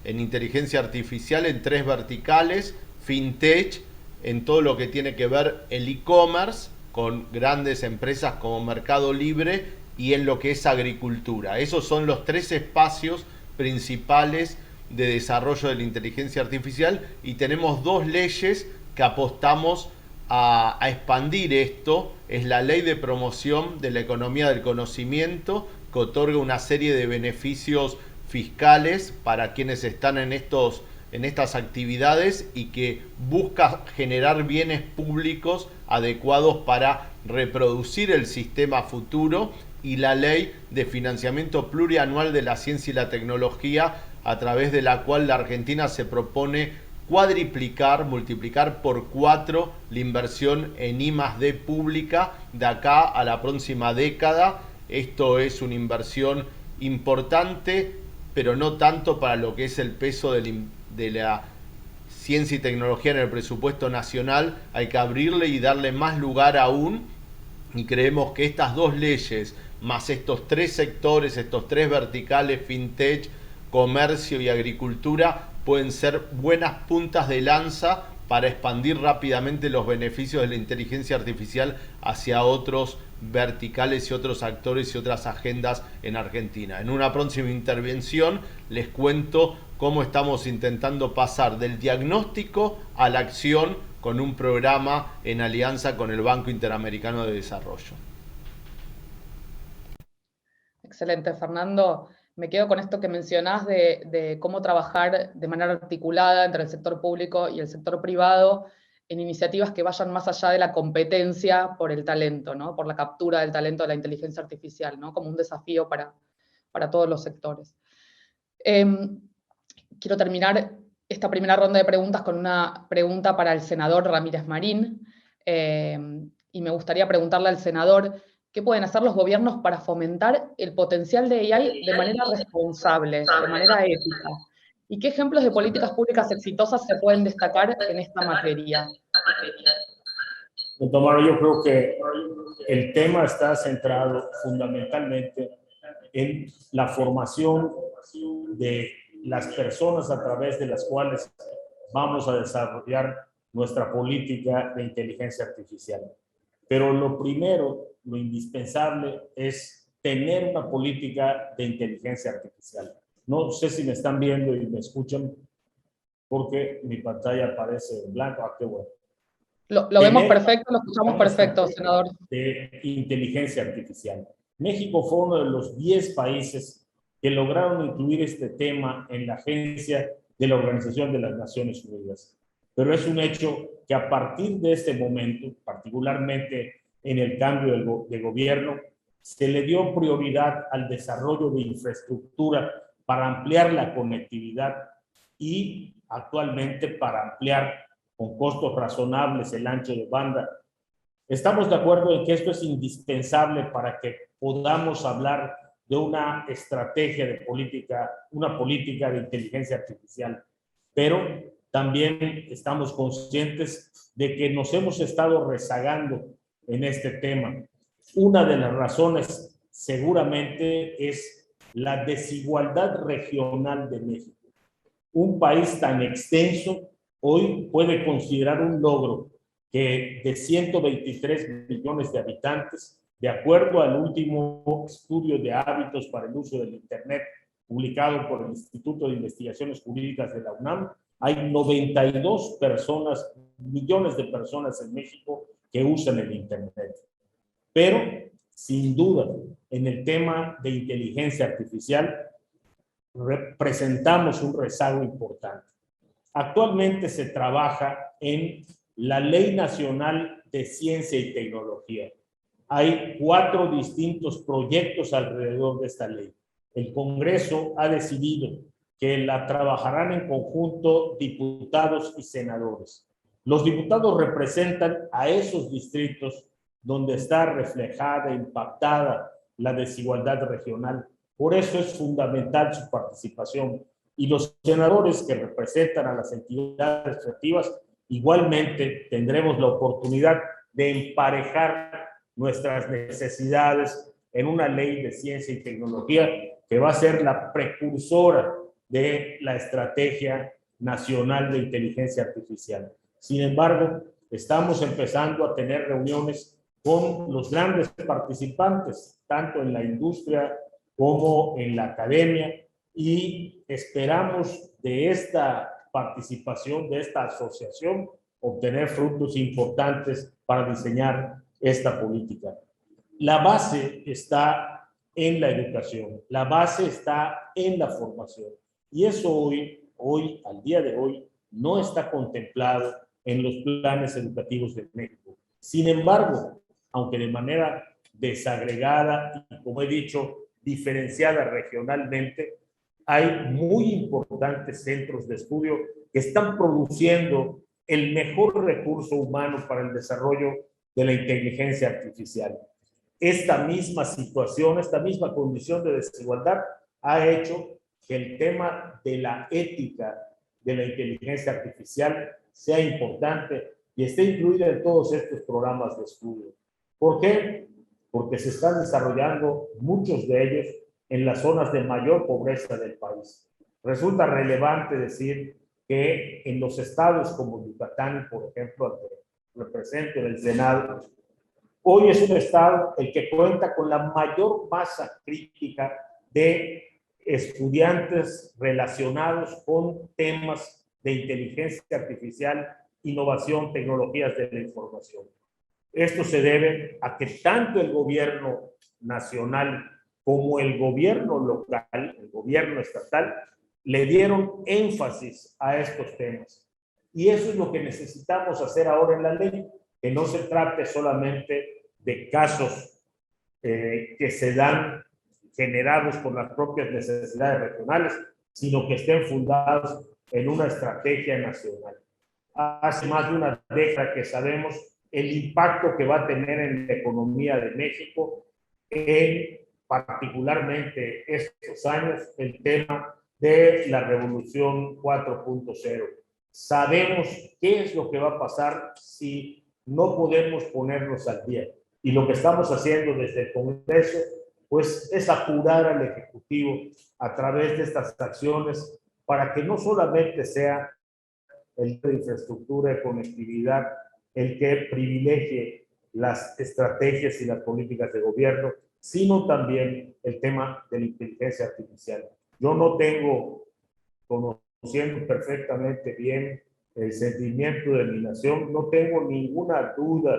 inteligencia artificial en 3 verticales: fintech, en todo lo que tiene que ver el e-commerce, con grandes empresas como Mercado Libre, y en lo que es agricultura. Esos son los 3 espacios principales de desarrollo de la inteligencia artificial, y tenemos 2 leyes que apostamos a expandir esto. Es la Ley de Promoción de la Economía del Conocimiento, que otorga una serie de beneficios fiscales para quienes están en estas actividades, y que busca generar bienes públicos adecuados para reproducir el sistema futuro, y la Ley de Financiamiento Plurianual de la Ciencia y la Tecnología, a través de la cual la Argentina se propone multiplicar por 4 la inversión en I+D pública de acá a la próxima década, esto es una inversión importante, pero no tanto para lo que es el peso de la ciencia y tecnología en el presupuesto nacional. Hay que abrirle y darle más lugar aún, y creemos que estas dos leyes, más estos tres sectores, estos tres verticales, fintech, comercio y agricultura, pueden ser buenas puntas de lanza para expandir rápidamente los beneficios de la inteligencia artificial hacia otros verticales y otros actores y otras agendas en Argentina. En una próxima intervención les cuento cómo estamos intentando pasar del diagnóstico a la acción con un programa en alianza con el Banco Interamericano de Desarrollo. Excelente, Fernando. Me quedo con esto que mencionás de cómo trabajar de manera articulada entre el sector público y el sector privado en iniciativas que vayan más allá de la competencia por el talento, ¿no? Por la captura del talento de la inteligencia artificial, ¿no? Como un desafío para todos los sectores. Quiero terminar esta primera ronda de preguntas con una pregunta para el senador Ramírez Marín, y me gustaría preguntarle al senador: ¿qué pueden hacer los gobiernos para fomentar el potencial de AI de manera responsable, de manera ética? ¿Y qué ejemplos de políticas públicas exitosas se pueden destacar en esta materia? Tamara, yo creo que el tema está centrado fundamentalmente en la formación de las personas a través de las cuales vamos a desarrollar nuestra política de inteligencia artificial. Pero lo primero, lo indispensable, es tener una política de inteligencia artificial. No sé si me están viendo y me escuchan, porque mi pantalla aparece en blanco. Ah, qué bueno. Lo vemos perfecto, lo escuchamos perfecto, senador. De inteligencia artificial. México fue uno de los 10 países que lograron incluir este tema en la agencia de la Organización de las Naciones Unidas. Pero es un hecho que a partir de este momento, particularmente en el cambio de gobierno, se le dio prioridad al desarrollo de infraestructura para ampliar la conectividad y actualmente para ampliar con costos razonables el ancho de banda. Estamos de acuerdo en que esto es indispensable para que podamos hablar de una estrategia de política, una política de inteligencia artificial, pero también estamos conscientes de que nos hemos estado rezagando en este tema. Una de las razones seguramente es la desigualdad regional de México. Un país tan extenso hoy puede considerar un logro que de 123 millones de habitantes, de acuerdo al último estudio de hábitos para el uso del Internet publicado por el Instituto de Investigaciones Jurídicas de la UNAM, hay 92 millones de personas en México que usan el Internet. Pero, sin duda, en el tema de inteligencia artificial, presentamos un rezago importante. Actualmente se trabaja en la Ley Nacional de Ciencia y Tecnología. Hay 4 distintos proyectos alrededor de esta ley. El Congreso ha decidido que la trabajarán en conjunto diputados y senadores. Los diputados representan a esos distritos donde está reflejada, impactada la desigualdad regional. Por eso es fundamental su participación. Y los senadores que representan a las entidades federativas, igualmente tendremos la oportunidad de emparejar nuestras necesidades en una ley de ciencia y tecnología que va a ser la precursora de la estrategia nacional de inteligencia artificial. Sin embargo, estamos empezando a tener reuniones con los grandes participantes, tanto en la industria como en la academia, y esperamos de esta participación, de esta asociación, obtener frutos importantes para diseñar esta política. La base está en la educación, la base está en la formación, y eso hoy, al día de hoy, no está contemplado en los planes educativos de México. Sin embargo, aunque de manera desagregada y, como he dicho, diferenciada regionalmente, hay muy importantes centros de estudio que están produciendo el mejor recurso humano para el desarrollo de la inteligencia artificial. esta misma situación, esta misma condición de desigualdad ha hecho que el tema de la ética de la inteligencia artificial sea importante y esté incluida en todos estos programas de estudio. ¿Por qué? Porque se están desarrollando muchos de ellos en las zonas de mayor pobreza del país. Resulta relevante decir que en los estados como Yucatán, por ejemplo, represento en el Senado, hoy es un estado el que cuenta con la mayor masa crítica de estudiantes relacionados con temas de inteligencia artificial, innovación, tecnologías de la información. Esto se debe a que tanto el gobierno nacional como el gobierno local, el gobierno estatal, le dieron énfasis a estos temas. Y eso es lo que necesitamos hacer ahora en la ley, que no se trate solamente de casos que se dan generados por las propias necesidades regionales, sino que estén fundados en una estrategia nacional. Hace más de una década que sabemos el impacto que va a tener en la economía de México, en particularmente estos años, el tema de la revolución 4.0. Sabemos qué es lo que va a pasar si no podemos ponernos al día. Y lo que estamos haciendo desde el Congreso, pues, es apurar al Ejecutivo a través de estas acciones para que no solamente sea el de infraestructura de conectividad el que privilegie las estrategias y las políticas de gobierno, sino también el tema de la inteligencia artificial. Yo no tengo, conociendo perfectamente bien el sentimiento de mi nación, no tengo ninguna duda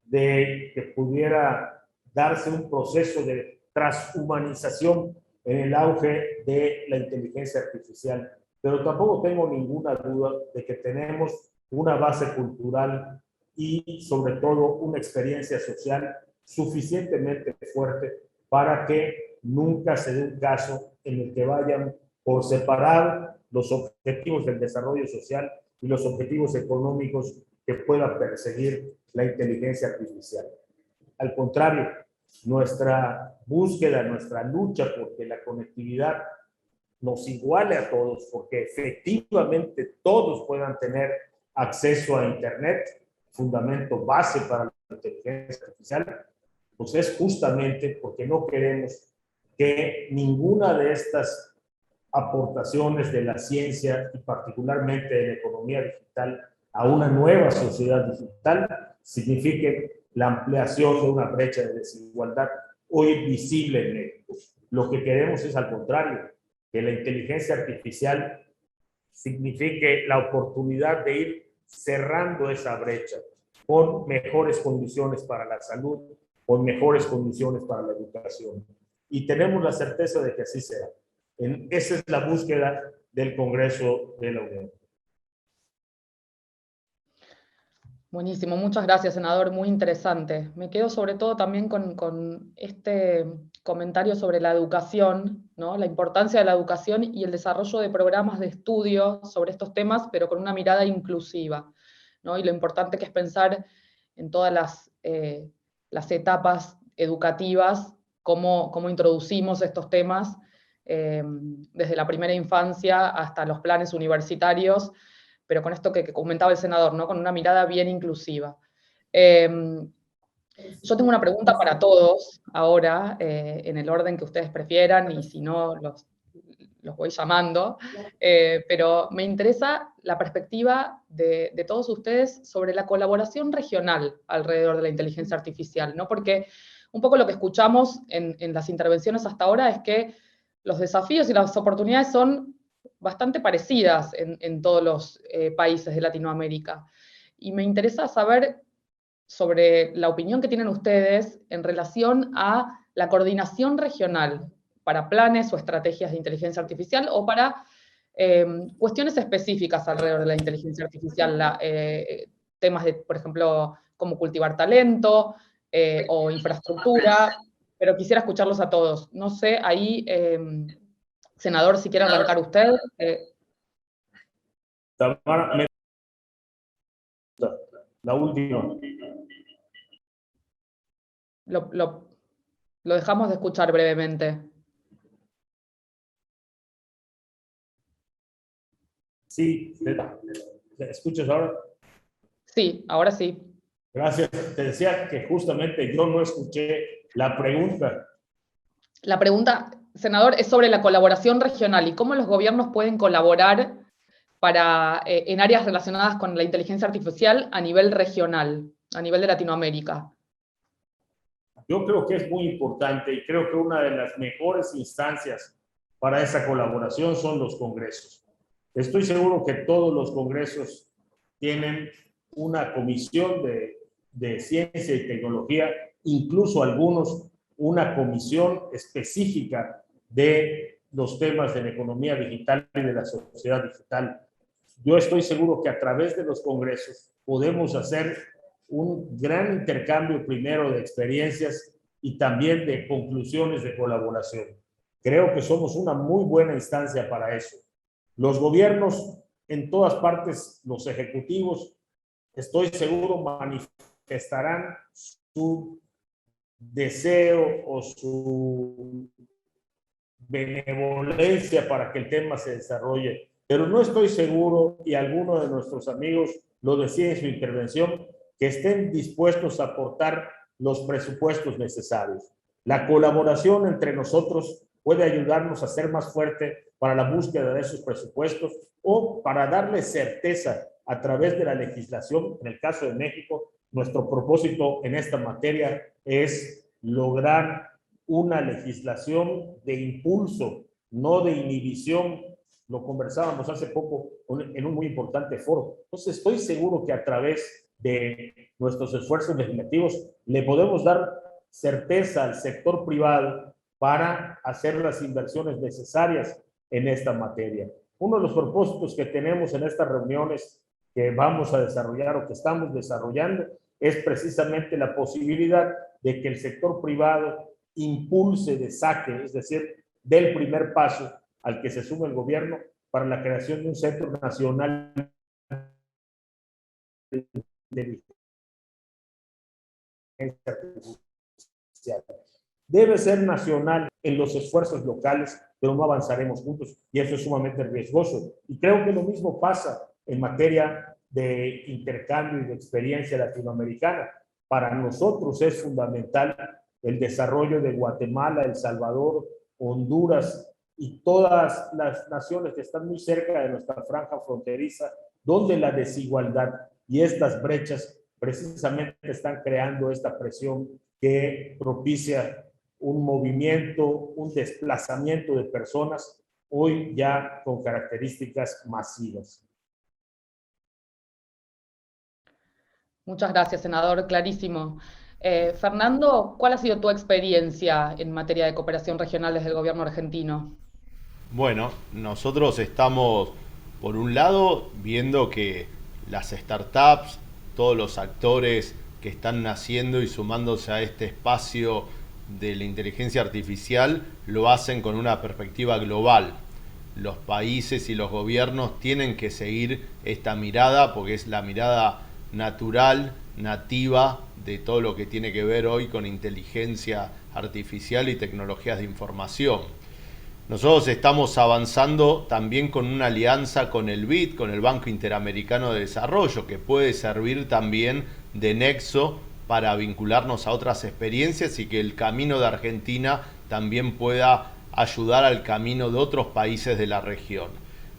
de que pudiera darse un proceso de transhumanización en el auge de la inteligencia artificial, pero tampoco tengo ninguna duda de que tenemos una base cultural y sobre todo una experiencia social suficientemente fuerte para que nunca se dé un caso en el que vayan por separado los objetivos del desarrollo social y los objetivos económicos que pueda perseguir la inteligencia artificial. Al contrario, nuestra búsqueda, nuestra lucha porque la conectividad nos iguale a todos, porque efectivamente todos puedan tener acceso a Internet, fundamento base para la inteligencia artificial, pues es justamente porque no queremos que ninguna de estas aportaciones de la ciencia y particularmente de la economía digital a una nueva sociedad digital signifique la ampliación de una brecha de desigualdad hoy visible en México. Lo que queremos es al contrario, que la inteligencia artificial signifique la oportunidad de ir cerrando esa brecha con mejores condiciones para la salud, con mejores condiciones para la educación. Y tenemos la certeza de que así será. Esa es la búsqueda del Congreso de la Unión. Buenísimo, muchas gracias, senador, muy interesante. Me quedo sobre todo también con este comentario sobre la educación, ¿no? La importancia de la educación y el desarrollo de programas de estudio sobre estos temas, pero con una mirada inclusiva, ¿no? Y lo importante que es pensar en todas las etapas educativas, cómo introducimos estos temas desde la primera infancia hasta los planes universitarios, pero con esto que comentaba el senador, ¿no? Con una mirada bien inclusiva. Yo tengo una pregunta para todos ahora, en el orden que ustedes prefieran, y si no, los voy llamando, pero me interesa la perspectiva de todos ustedes sobre la colaboración regional alrededor de la inteligencia artificial, ¿no? Porque un poco lo que escuchamos en las intervenciones hasta ahora es que los desafíos y las oportunidades son bastante parecidas en todos los países de Latinoamérica. Y me interesa saber sobre la opinión que tienen ustedes en relación a la coordinación regional para planes o estrategias de inteligencia artificial o para cuestiones específicas alrededor de la inteligencia artificial, temas de, por ejemplo, cómo cultivar talento o infraestructura, pero quisiera escucharlos a todos. No sé, ahí... senador, si quiere arrancar usted. Tamara, la última. Lo dejamos de escuchar brevemente. Sí, ¿te escuchas ahora? Sí, ahora sí. Gracias. Te decía que justamente yo no escuché la pregunta. La pregunta, senador, es sobre la colaboración regional y cómo los gobiernos pueden colaborar en áreas relacionadas con la inteligencia artificial a nivel regional, a nivel de Latinoamérica. Yo creo que es muy importante y creo que una de las mejores instancias para esa colaboración son los congresos. Estoy seguro que todos los congresos tienen una comisión de ciencia y tecnología, incluso algunos una comisión específica de los temas de la economía digital y de la sociedad digital. Yo estoy seguro que a través de los congresos podemos hacer un gran intercambio primero de experiencias y también de conclusiones de colaboración. Creo que somos una muy buena instancia para eso. Los gobiernos en todas partes, los ejecutivos, estoy seguro manifestarán su deseo o su benevolencia para que el tema se desarrolle, pero no estoy seguro, y alguno de nuestros amigos lo decía en su intervención, que estén dispuestos a aportar los presupuestos necesarios. La colaboración entre nosotros puede ayudarnos a ser más fuerte para la búsqueda de esos presupuestos o para darle certeza a través de la legislación. En el caso de México, nuestro propósito en esta materia es lograr una legislación de impulso, no de inhibición. Lo conversábamos hace poco en un muy importante foro. Entonces, estoy seguro que a través de nuestros esfuerzos legislativos le podemos dar certeza al sector privado para hacer las inversiones necesarias en esta materia. Uno de los propósitos que tenemos en estas reuniones que vamos a desarrollar o que estamos desarrollando es precisamente la posibilidad de que el sector privado impulse de saque, es decir, del primer paso al que se sume el gobierno para la creación de un Centro Nacional de Inteligencia Artificial. Debe ser nacional en los esfuerzos locales, pero no avanzaremos juntos y eso es sumamente riesgoso. Y creo que lo mismo pasa en materia de intercambio y de experiencia latinoamericana. Para nosotros es fundamental el desarrollo de Guatemala, El Salvador, Honduras y todas las naciones que están muy cerca de nuestra franja fronteriza, donde la desigualdad y estas brechas precisamente están creando esta presión que propicia un movimiento, un desplazamiento de personas, hoy ya con características masivas. Muchas gracias, senador, clarísimo. Fernando, ¿cuál ha sido tu experiencia en materia de cooperación regional desde el gobierno argentino? Bueno, nosotros estamos, por un lado, viendo que las startups, todos los actores que están naciendo y sumándose a este espacio de la inteligencia artificial, lo hacen con una perspectiva global. Los países y los gobiernos tienen que seguir esta mirada porque es la mirada natural, nativa de todo lo que tiene que ver hoy con inteligencia artificial y tecnologías de información. Nosotros estamos avanzando también con una alianza con el BID, con el Banco Interamericano de Desarrollo, que puede servir también de nexo para vincularnos a otras experiencias y que el camino de Argentina también pueda ayudar al camino de otros países de la región.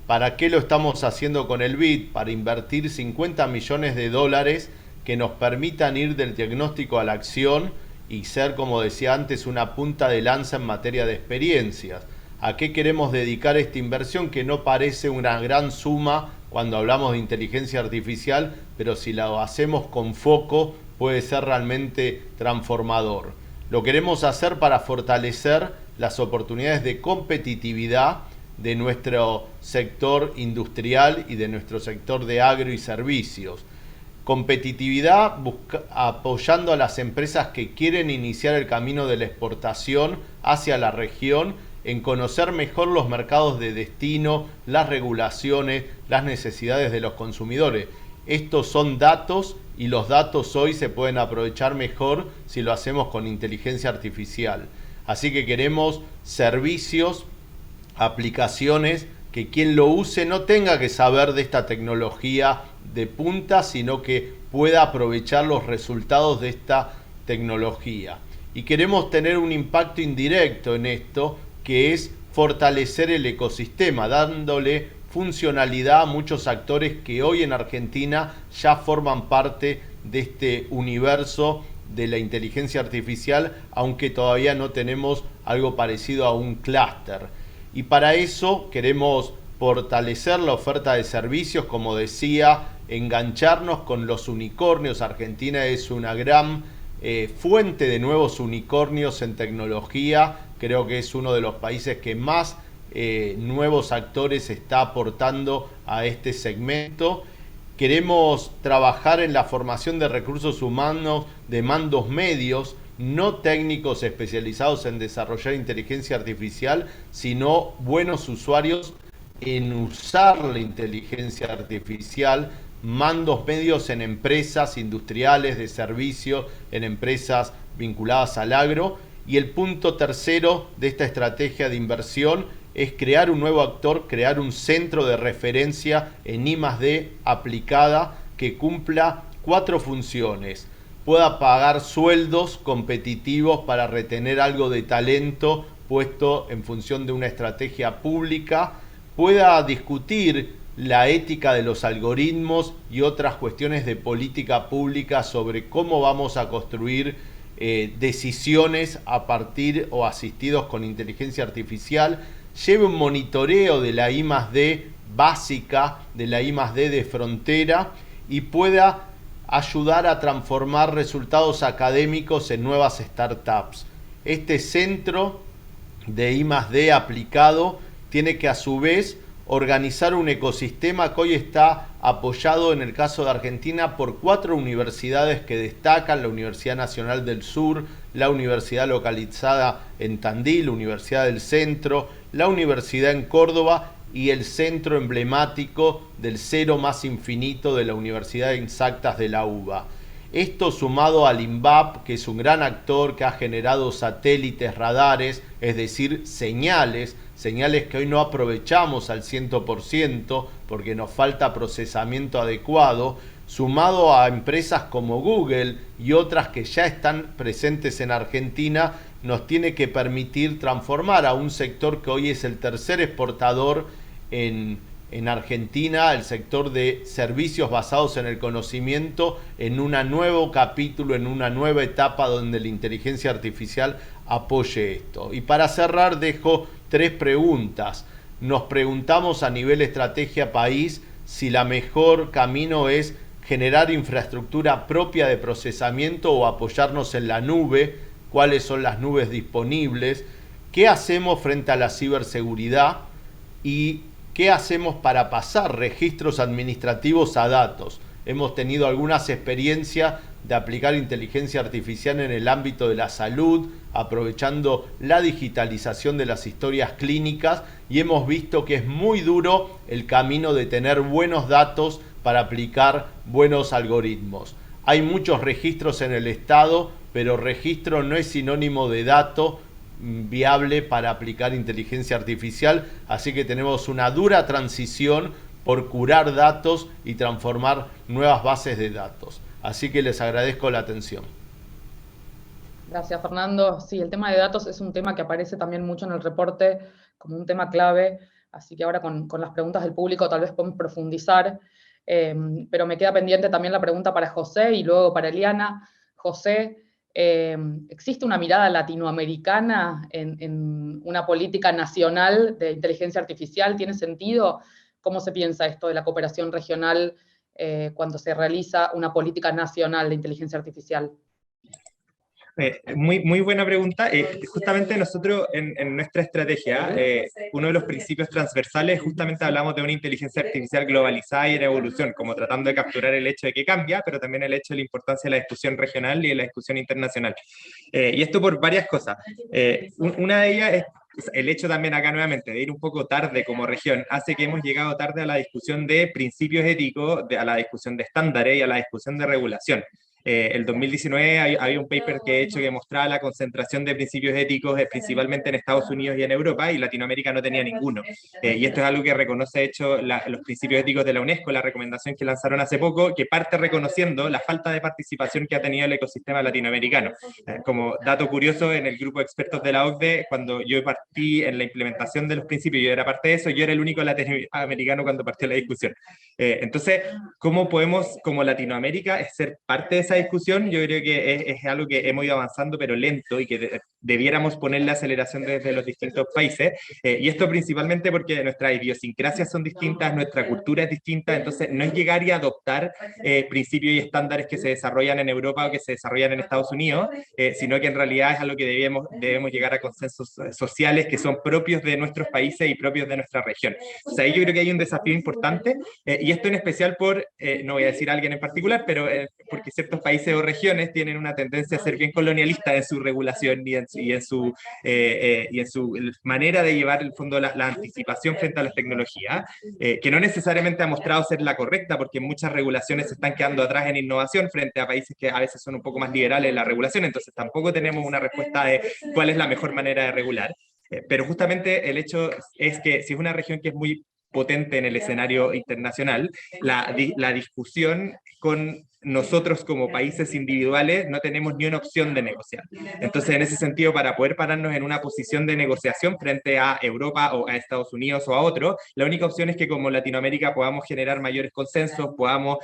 ¿Para qué lo estamos haciendo con el BID? Para invertir 50 millones de dólares que nos permitan ir del diagnóstico a la acción y ser, como decía antes, una punta de lanza en materia de experiencias. ¿A qué queremos dedicar esta inversión? Que no parece una gran suma cuando hablamos de inteligencia artificial, pero si la hacemos con foco puede ser realmente transformador. Lo queremos hacer para fortalecer las oportunidades de competitividad de nuestro sector industrial y de nuestro sector de agro y servicios. Competitividad apoyando a las empresas que quieren iniciar el camino de la exportación hacia la región, en conocer mejor los mercados de destino, las regulaciones, las necesidades de los consumidores. estos son datos y los datos hoy se pueden aprovechar mejor si lo hacemos con inteligencia artificial. Así que queremos servicios, aplicaciones, que quien lo use no tenga que saber de esta tecnología de punta, sino que pueda aprovechar los resultados de esta tecnología. Y queremos tener un impacto indirecto en esto, que es fortalecer el ecosistema, dándole funcionalidad a muchos actores que hoy en Argentina ya forman parte de este universo de la inteligencia artificial, aunque todavía no tenemos algo parecido a un clúster. Y para eso queremos fortalecer la oferta de servicios, como decía, engancharnos con los unicornios. Argentina es una gran fuente de nuevos unicornios en tecnología. Creo que es uno de los países que más nuevos actores está aportando a este segmento. Queremos trabajar en la formación de recursos humanos de mandos medios, no técnicos especializados en desarrollar inteligencia artificial, sino buenos usuarios en usar la inteligencia artificial, mandos medios en empresas industriales, de servicios, en empresas vinculadas al agro. Y el punto tercero de esta estrategia de inversión es crear un nuevo actor, crear un centro de referencia en I+D aplicada que cumpla 4 funciones. Pueda pagar sueldos competitivos para retener algo de talento puesto en función de una estrategia pública, pueda discutir la ética de los algoritmos y otras cuestiones de política pública sobre cómo vamos a construir decisiones a partir o asistidos con inteligencia artificial, lleve un monitoreo de la I+D básica, de la I+D de frontera, y pueda ayudar a transformar resultados académicos en nuevas startups. Este centro de I+D aplicado tiene que a su vez organizar un ecosistema que hoy está apoyado en el caso de Argentina por 4 universidades que destacan: la Universidad Nacional del Sur, la universidad localizada en Tandil, la Universidad del Centro, la Universidad en Córdoba y el centro emblemático del cero más infinito de la Universidad Exactas de la UBA. Esto sumado al INVAP, que es un gran actor que ha generado satélites, radares, es decir, señales que hoy no aprovechamos al 100% porque nos falta procesamiento adecuado, sumado a empresas como Google y otras que ya están presentes en Argentina, nos tiene que permitir transformar a un sector que hoy es el tercer exportador en Argentina, el sector de servicios basados en el conocimiento, en un nuevo capítulo, en una nueva etapa donde la inteligencia artificial apoye esto. Y para cerrar dejo 3 preguntas. Nos preguntamos a nivel estrategia país si la mejor camino es generar infraestructura propia de procesamiento o apoyarnos en la nube, cuáles son las nubes disponibles, qué hacemos frente a la ciberseguridad y qué hacemos para pasar registros administrativos a datos. Hemos tenido algunas experiencias de aplicar inteligencia artificial en el ámbito de la salud, aprovechando la digitalización de las historias clínicas, y hemos visto que es muy duro el camino de tener buenos datos para aplicar buenos algoritmos. Hay muchos registros en el Estado, pero registro no es sinónimo de dato viable para aplicar inteligencia artificial, así que tenemos una dura transición por curar datos y transformar nuevas bases de datos. Así que les agradezco la atención. Gracias, Fernando. Sí, el tema de datos es un tema que aparece también mucho en el reporte como un tema clave, así que ahora con las preguntas del público tal vez podemos profundizar, pero me queda pendiente también la pregunta para José y luego para Eliana. José, ¿existe una mirada latinoamericana en una política nacional de inteligencia artificial? ¿Tiene sentido? ¿Cómo se piensa esto de la cooperación regional cuando se realiza una política nacional de inteligencia artificial? Muy buena pregunta. Justamente nosotros en nuestra estrategia, uno de los principios transversales, justamente hablamos de una inteligencia artificial globalizada y en evolución, como tratando de capturar el hecho de que cambia, pero también el hecho de la importancia de la discusión regional y de la discusión internacional. Y esto por varias cosas. Una de ellas es el hecho también acá nuevamente de ir un poco tarde como región hace que hemos llegado tarde a la discusión de principios éticos, a la discusión de estándares y a la discusión de regulación. El 2019 había un paper que he hecho que mostraba la concentración de principios éticos principalmente en Estados Unidos y en Europa, y Latinoamérica no tenía ninguno. Y esto es algo que reconoce, de hecho, los principios éticos de la UNESCO, la recomendación que lanzaron hace poco, que parte reconociendo la falta de participación que ha tenido el ecosistema latinoamericano. Como dato curioso, en el grupo de expertos de la OCDE, cuando yo partí en la implementación de los principios, yo era parte de eso, yo era el único latinoamericano cuando partió la discusión. Entonces, ¿cómo podemos, como Latinoamérica, ser parte de esa discusión? Yo creo que es algo que hemos ido avanzando, pero lento, y que debiéramos ponerle aceleración desde los distintos países. Y esto principalmente porque nuestras idiosincrasias son distintas, nuestra cultura es distinta, entonces no es llegar y adoptar principios y estándares que se desarrollan en Europa o que se desarrollan en Estados Unidos, sino que en realidad es algo que debemos llegar a consensos sociales que son propios de nuestros países y propios de nuestra región. O sea, ahí yo creo que hay un desafío importante, y esto en especial por, no voy a decir a alguien en particular, pero porque ciertos países o regiones tienen una tendencia a ser bien colonialistas en su regulación y en su manera de llevar, en el fondo, la anticipación frente a las tecnologías, que no necesariamente ha mostrado ser la correcta, porque muchas regulaciones se están quedando atrás en innovación frente a países que a veces son un poco más liberales en la regulación, entonces tampoco tenemos una respuesta de cuál es la mejor manera de regular. Pero justamente el hecho es que si es una región que es muy potente en el escenario internacional, la discusión con nosotros como países individuales no tenemos ni una opción de negociar. Entonces, en ese sentido, para poder pararnos en una posición de negociación frente a Europa o a Estados Unidos o a otros, la única opción es que como Latinoamérica podamos generar mayores consensos, podamos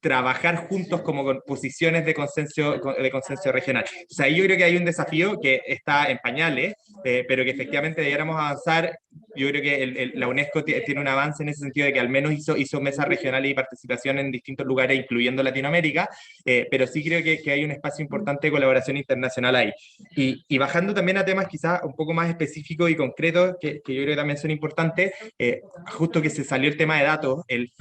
trabajar juntos como con posiciones de consenso regional. O sea, yo creo que hay un desafío que está en pañales, pero que efectivamente debiéramos avanzar. Yo creo que la UNESCO tiene un avance en ese sentido de que al menos hizo mesas regionales y participación en distintos lugares, incluyendo Latinoamérica, pero sí creo que hay un espacio importante de colaboración internacional ahí. Y bajando también a temas quizás un poco más específicos y concretos, que yo creo que también son importantes, justo que se salió el tema de datos, el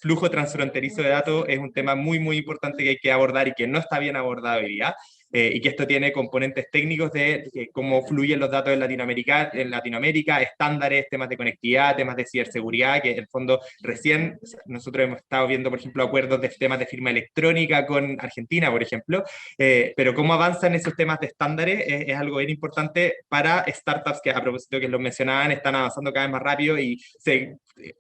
flujo transfronterizo de datos es un tema muy, muy importante que hay que abordar y que no está bien abordado hoy día. Y que esto tiene componentes técnicos de cómo fluyen los datos en Latinoamérica, estándares, temas de conectividad, temas de ciberseguridad, que en el fondo recién nosotros hemos estado viendo, por ejemplo, acuerdos de temas de firma electrónica con Argentina, por ejemplo, pero cómo avanzan esos temas de estándares es algo bien importante para startups que, a propósito que lo mencionaban, están avanzando cada vez más rápido y se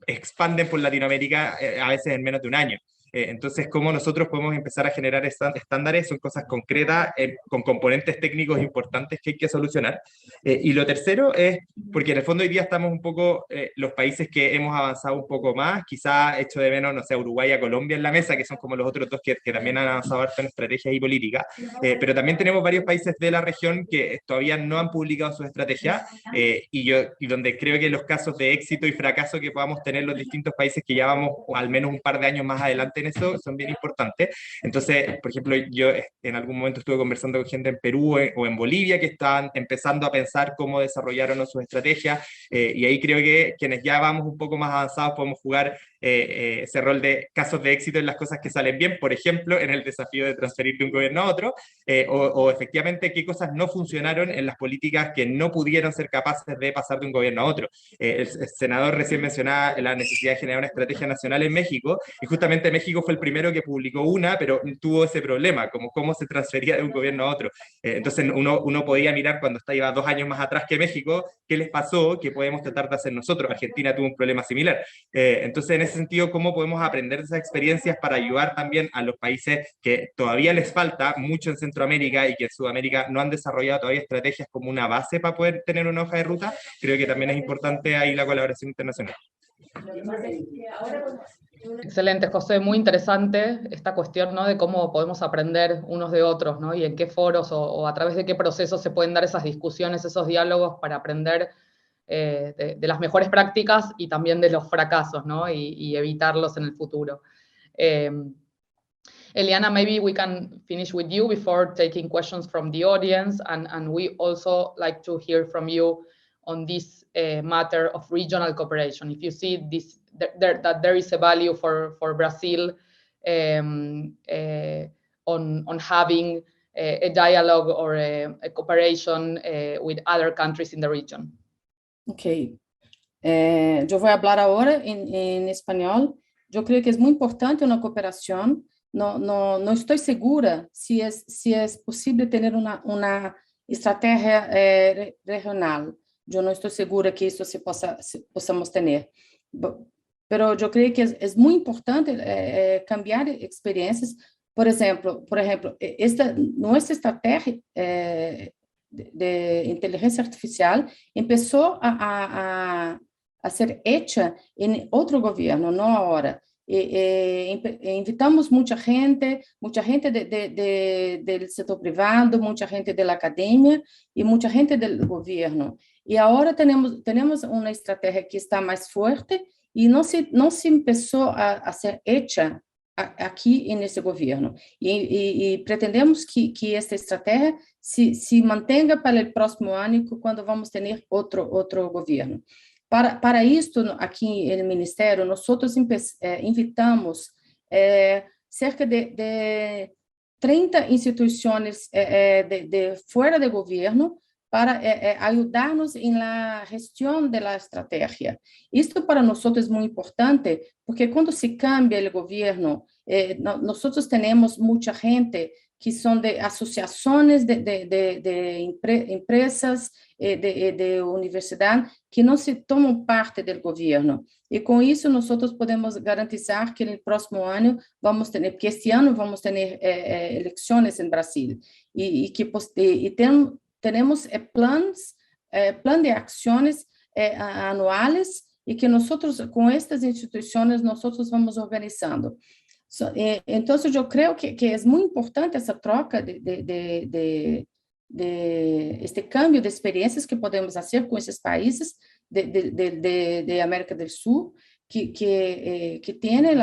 expanden por Latinoamérica a veces en menos de un año. Entonces, cómo nosotros podemos empezar a generar estándares son cosas concretas, con componentes técnicos importantes que hay que solucionar. Y lo tercero es, porque en el fondo hoy día estamos un poco, los países que hemos avanzado un poco más, quizá hecho de menos, no sé, Uruguay a Colombia en la mesa, que son como los otros dos que también han avanzado harto en estrategias y políticas, pero también tenemos varios países de la región que todavía no han publicado sus estrategias, y donde creo que los casos de éxito y fracaso que podamos tener los distintos países que ya vamos al menos un par de años más adelante en eso son bien importantes. Entonces, por ejemplo, yo en algún momento estuve conversando con gente en Perú o en Bolivia que estaban empezando a pensar cómo desarrollaron sus estrategias, y ahí creo que quienes ya vamos un poco más avanzados podemos jugar ese rol de casos de éxito en las cosas que salen bien, por ejemplo, en el desafío de transferir de un gobierno a otro, o efectivamente qué cosas no funcionaron en las políticas que no pudieron ser capaces de pasar de un gobierno a otro. El senador recién mencionaba la necesidad de generar una estrategia nacional en México, y justamente México fue el primero que publicó una, pero tuvo ese problema, como cómo se transfería de un gobierno a otro. Entonces uno podía mirar cuando iba 2 años más atrás que México, qué les pasó, qué podemos tratar de hacer nosotros. Argentina tuvo un problema similar. Entonces, en ese sentido, ¿cómo podemos aprender de esas experiencias para ayudar también a los países que todavía les falta mucho en Centroamérica y que en Sudamérica no han desarrollado todavía estrategias como una base para poder tener una hoja de ruta? Creo que también es importante ahí la colaboración internacional. Excelente, José, muy interesante esta cuestión, ¿no?, de cómo podemos aprender unos de otros, ¿no?, y en qué foros o a través de qué procesos se pueden dar esas discusiones, esos diálogos para aprender de las mejores prácticas y también de los fracasos, ¿no?, y evitarlos en el futuro. Eliana, maybe we can finish with you before taking questions from the audience, and we also like to hear from you on this matter of regional cooperation. If you see this, that there is a value for Brazil on having a dialogue or a cooperation with other countries in the region. Ok. Yo voy a hablar ahora en español. Yo creo que es muy importante una cooperación. No estoy segura si es posible tener una estrategia regional. Yo no estoy segura que eso possamos tener. Pero yo creo que es muy importante cambiar experiencias. Por ejemplo, nuestra estrategia de inteligencia artificial empezó a ser hecha en otro gobierno, no ahora. Invitamos mucha gente del sector privado, mucha gente de la academia y mucha gente del gobierno. Y ahora tenemos una estrategia que está más fuerte y no se empezó a ser hecha aquí en ese gobierno. Y pretendemos que esta estrategia se mantenga para el próximo año, cuando vamos a tener otro gobierno. Para esto, aquí en el Ministerio, nosotros invitamos cerca de 30 instituciones de fuera de gobierno para ayudarnos en la gestión de la estrategia. Esto para nosotros es muy importante, porque cuando se cambia el gobierno, nosotros tenemos mucha gente que son de asociaciones de empresas, de universidad, que no se toman parte del gobierno. Y con eso nosotros podemos garantizar que en el próximo año que este año vamos a tener elecciones en Brasil. Tenemos plan de acciones anuales y que nosotros, con estas instituciones, nosotros vamos organizando. Entonces, yo creo que es muy importante esa troca de este cambio de experiencias que podemos hacer con esos países de América del Sur, que tiene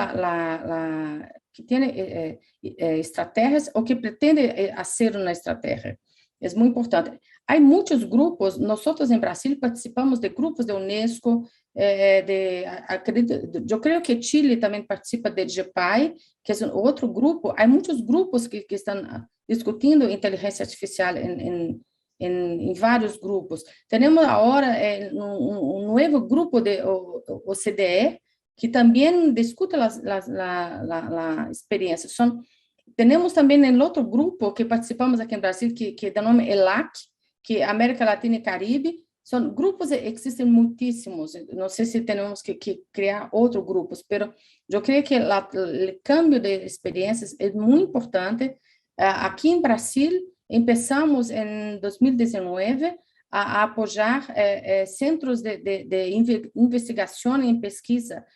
estrategias o que pretende hacer una estrategia. Es muy importante. Hay muchos grupos, nosotros en Brasil participamos de grupos de UNESCO, yo creo que Chile también participa del GEPAI, que es otro grupo. Hay muchos grupos que están discutiendo inteligencia artificial en varios grupos. Tenemos ahora un nuevo grupo de OCDE que también discute la experiencia. Tenemos también el otro grupo que participamos aquí en Brasil, que da nombre ELAC, que es América Latina y Caribe. Son grupos, existen muchísimos. No sé si tenemos que crear otros grupos, pero yo creo que el cambio de experiencias es muy importante. Aquí en Brasil, empezamos en 2019 a apoyar centros de investigación y pesquisa,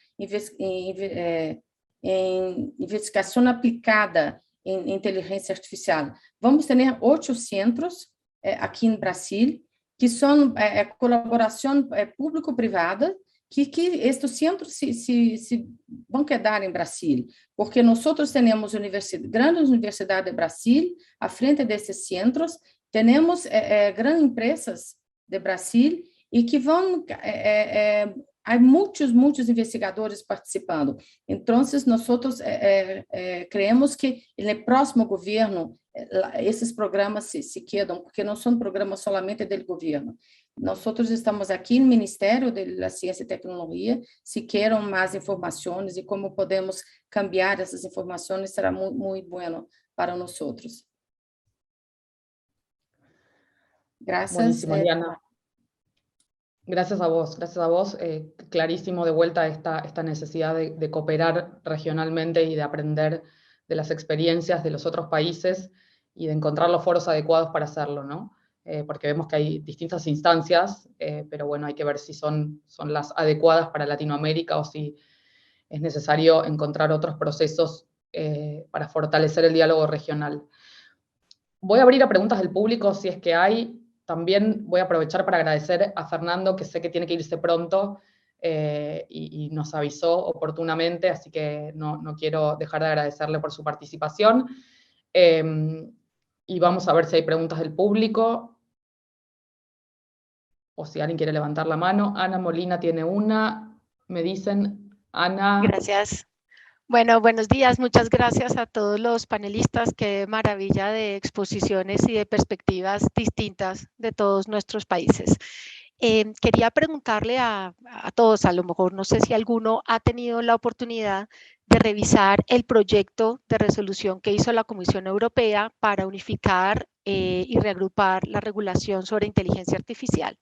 en investigación aplicada en inteligencia artificial. Vamos a tener 8 centros aquí en Brasil, que son colaboración público-privada, que estes centros se vão quedar em Brasil, porque nós temos grandes universidades de Brasil à frente desses centros, temos grandes empresas de Brasil e que vão há muitos investigadores participando. Então, nós creemos que no próximo governo esses programas se quedam, porque não são programas solamente do governo. Nós estamos aqui no Ministério da Ciência e Tecnologia, se queiram mais informações e como podemos cambiar essas informações, será muito bueno para nós. Gracias. Buenísimo, Diana. Gracias a vos. Clarísimo de vuelta esta necesidad de cooperar regionalmente y de aprender de las experiencias de los otros países y de encontrar los foros adecuados para hacerlo, ¿no? Porque vemos que hay distintas instancias, pero bueno, hay que ver si son las adecuadas para Latinoamérica o si es necesario encontrar otros procesos para fortalecer el diálogo regional. Voy a abrir a preguntas del público si es que hay. También voy a aprovechar para agradecer a Fernando, que sé que tiene que irse pronto y nos avisó oportunamente, así que no quiero dejar de agradecerle por su participación. Y vamos a ver si hay preguntas del público o si alguien quiere levantar la mano. Ana Molina tiene una, me dicen. Ana. Gracias. Bueno, buenos días. Muchas gracias a todos los panelistas. Qué maravilla de exposiciones y de perspectivas distintas de todos nuestros países. Quería preguntarle a todos, a lo mejor no sé si alguno ha tenido la oportunidad de revisar el proyecto de resolución que hizo la Comisión Europea para unificar y reagrupar la regulación sobre inteligencia artificial.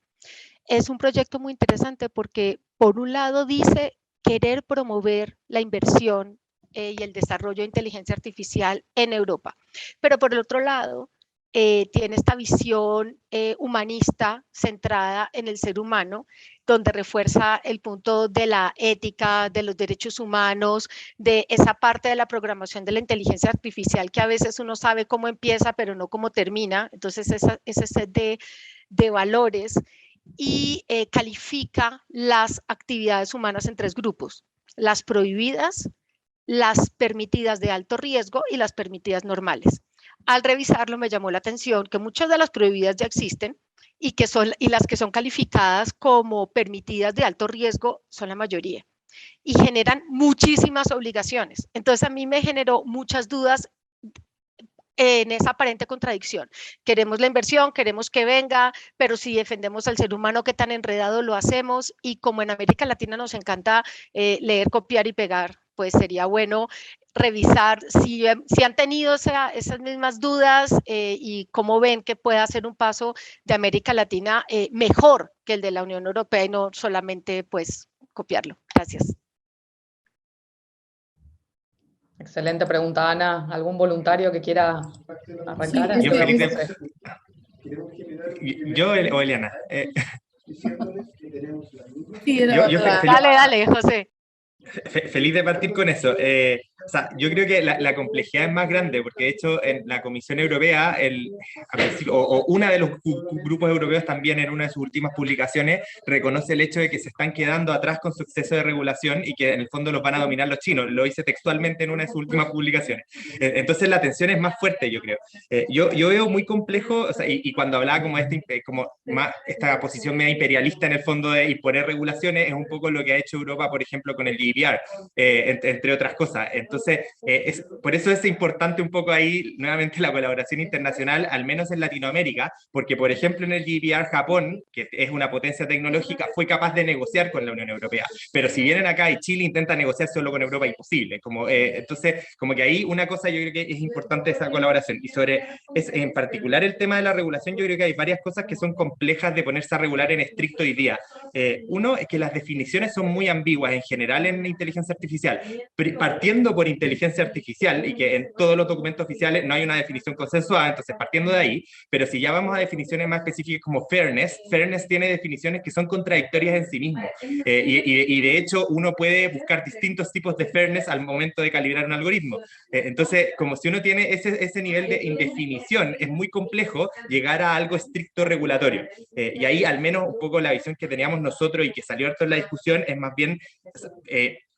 Es un proyecto muy interesante porque, por un lado, dice querer promover la inversión y el desarrollo de inteligencia artificial en Europa, pero por el otro lado, tiene esta visión humanista centrada en el ser humano, donde refuerza el punto de la ética, de los derechos humanos, de esa parte de la programación de la inteligencia artificial que a veces uno sabe cómo empieza, pero no cómo termina. Entonces, ese set de valores y califica las actividades humanas en 3 grupos: las prohibidas, las permitidas de alto riesgo y las permitidas normales. Al revisarlo me llamó la atención que muchas de las prohibidas ya existen y las que son calificadas como permitidas de alto riesgo son la mayoría y generan muchísimas obligaciones. Entonces a mí me generó muchas dudas en esa aparente contradicción. Queremos la inversión, queremos que venga, pero si defendemos al ser humano, ¿qué tan enredado lo hacemos? Y como en América Latina nos encanta leer, copiar y pegar, pues sería bueno revisar si han tenido esas mismas dudas y cómo ven que puede hacer un paso de América Latina mejor que el de la Unión Europea y no solamente pues copiarlo. Gracias. Excelente pregunta, Ana. ¿Algún voluntario que quiera arrancar? Sí, Yo o Eliana. Dale, José. Feliz de partir con eso. O sea, yo creo que la complejidad es más grande, porque de hecho en la Comisión Europea, una de los grupos europeos también en una de sus últimas publicaciones reconoce el hecho de que se están quedando atrás con su exceso de regulación y que en el fondo los van a dominar los chinos. Lo dice textualmente en una de sus últimas publicaciones. Entonces la tensión es más fuerte, yo creo. Yo veo muy complejo, o sea, y cuando hablaba como esta posición media imperialista en el fondo de imponer regulaciones, es un poco lo que ha hecho Europa, por ejemplo, con el GDPR, entre otras cosas. Entonces, por eso es importante un poco ahí, nuevamente, la colaboración internacional, al menos en Latinoamérica, porque, por ejemplo, en el GDPR, Japón, que es una potencia tecnológica, fue capaz de negociar con la Unión Europea. Pero si vienen acá y Chile intenta negociar solo con Europa, imposible. Entonces, como que ahí una cosa yo creo que es importante esa colaboración. Y en particular el tema de la regulación, yo creo que hay varias cosas que son complejas de ponerse a regular en estricto hoy día. Uno es que las definiciones son muy ambiguas en general en inteligencia artificial. Partiendo por inteligencia artificial, y que en todos los documentos oficiales no hay una definición consensuada, entonces partiendo de ahí, pero si ya vamos a definiciones más específicas como fairness tiene definiciones que son contradictorias en sí mismo, y de hecho uno puede buscar distintos tipos de fairness al momento de calibrar un algoritmo. Entonces, como si uno tiene ese nivel de indefinición, es muy complejo llegar a algo estricto regulatorio, y ahí al menos un poco la visión que teníamos nosotros y que salió harto en la discusión es más bien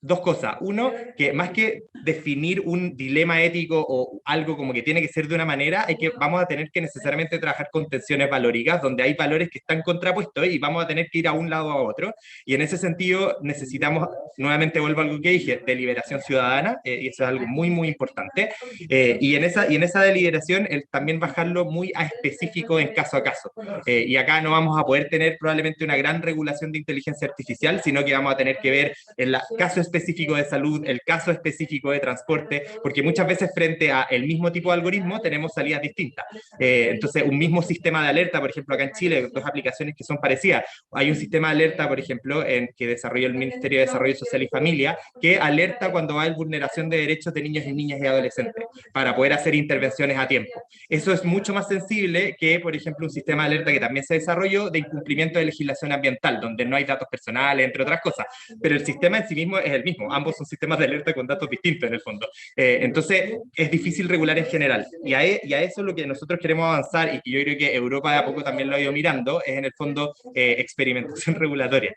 2 cosas. Uno, que más que definir un dilema ético o algo como que tiene que ser de una manera, vamos a tener que necesariamente trabajar con tensiones valóricas, donde hay valores que están contrapuestos y vamos a tener que ir a un lado a otro. Y en ese sentido necesitamos, nuevamente vuelvo a algo que dije, deliberación ciudadana, y eso es algo muy, muy importante. Y en esa deliberación también bajarlo muy a específico en caso a caso. Y acá no vamos a poder tener probablemente una gran regulación de inteligencia artificial, sino que vamos a tener que ver el caso específico de salud, el caso específico de transporte, porque muchas veces frente a el mismo tipo de algoritmo tenemos salidas distintas. Entonces, un mismo sistema de alerta, por ejemplo, acá en Chile, 2 aplicaciones que son parecidas. Hay un sistema de alerta, por ejemplo, que desarrolló el Ministerio de Desarrollo Social y Familia, que alerta cuando hay vulneración de derechos de niños y niñas y adolescentes, para poder hacer intervenciones a tiempo. Eso es mucho más sensible que, por ejemplo, un sistema de alerta que también se desarrolló de incumplimiento de legislación ambiental, donde no hay datos personales, entre otras cosas. Pero el sistema en sí mismo es el mismo. Ambos son sistemas de alerta con datos distintos en el fondo. Entonces, es difícil regular en general. Y a eso es lo que nosotros queremos avanzar, y que yo creo que Europa de a poco también lo ha ido mirando, es en el fondo experimentación regulatoria.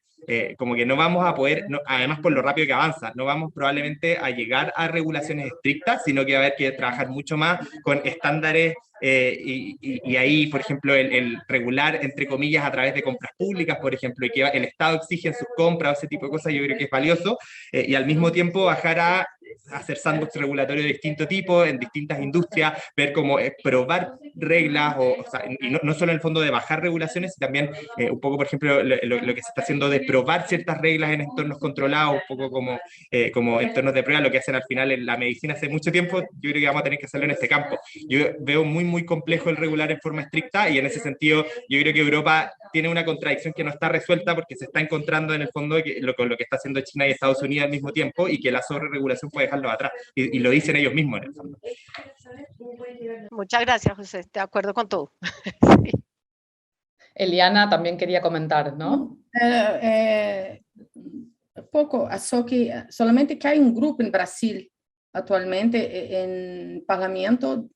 Como que no vamos a poder, además por lo rápido que avanza, no vamos probablemente a llegar a regulaciones estrictas, sino que va a haber que trabajar mucho más con estándares, y ahí, por ejemplo, el regular, entre comillas, a través de compras públicas, por ejemplo, y que el Estado exige en sus compras, ese tipo de cosas, yo creo que es valioso, y al mismo tiempo bajar a hacer sandbox regulatorios de distinto tipo en distintas industrias, ver cómo probar reglas, o sea, y no solo en el fondo de bajar regulaciones, sino también un poco, por ejemplo, lo que se está haciendo de probar ciertas reglas en entornos controlados, un poco como entornos de prueba, lo que hacen al final en la medicina hace mucho tiempo. Yo creo que vamos a tener que hacerlo en este campo. Yo veo muy complejo el regular en forma estricta, y en ese sentido yo creo que Europa tiene una contradicción que no está resuelta, porque se está encontrando en el fondo lo que está haciendo China y Estados Unidos al mismo tiempo, y que la sobreregulación puede dejarlo atrás, y lo dicen ellos mismos en el fondo. Muchas gracias, José. De acuerdo con todo. Sí. Eliana también quería comentar, ¿no? Pouco, só que solamente que há grupo em Brasil atualmente em parlamento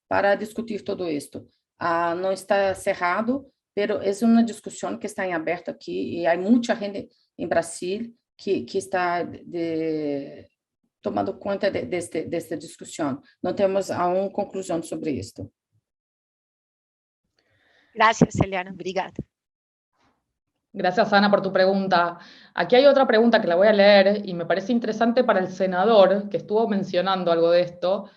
para discutir todo isto. Não está cerrado, pero é uma discussão que está em aberto aqui, e há muita gente em Brasil que está tomando conta desta discussão. Não temos aún conclusão sobre isto. Gracias, Eliana. Obrigada. Gracias, Ana, por tu pregunta. Aquí hay otra pregunta que la voy a leer y me parece interesante para el senador, que estuvo mencionando algo de esto.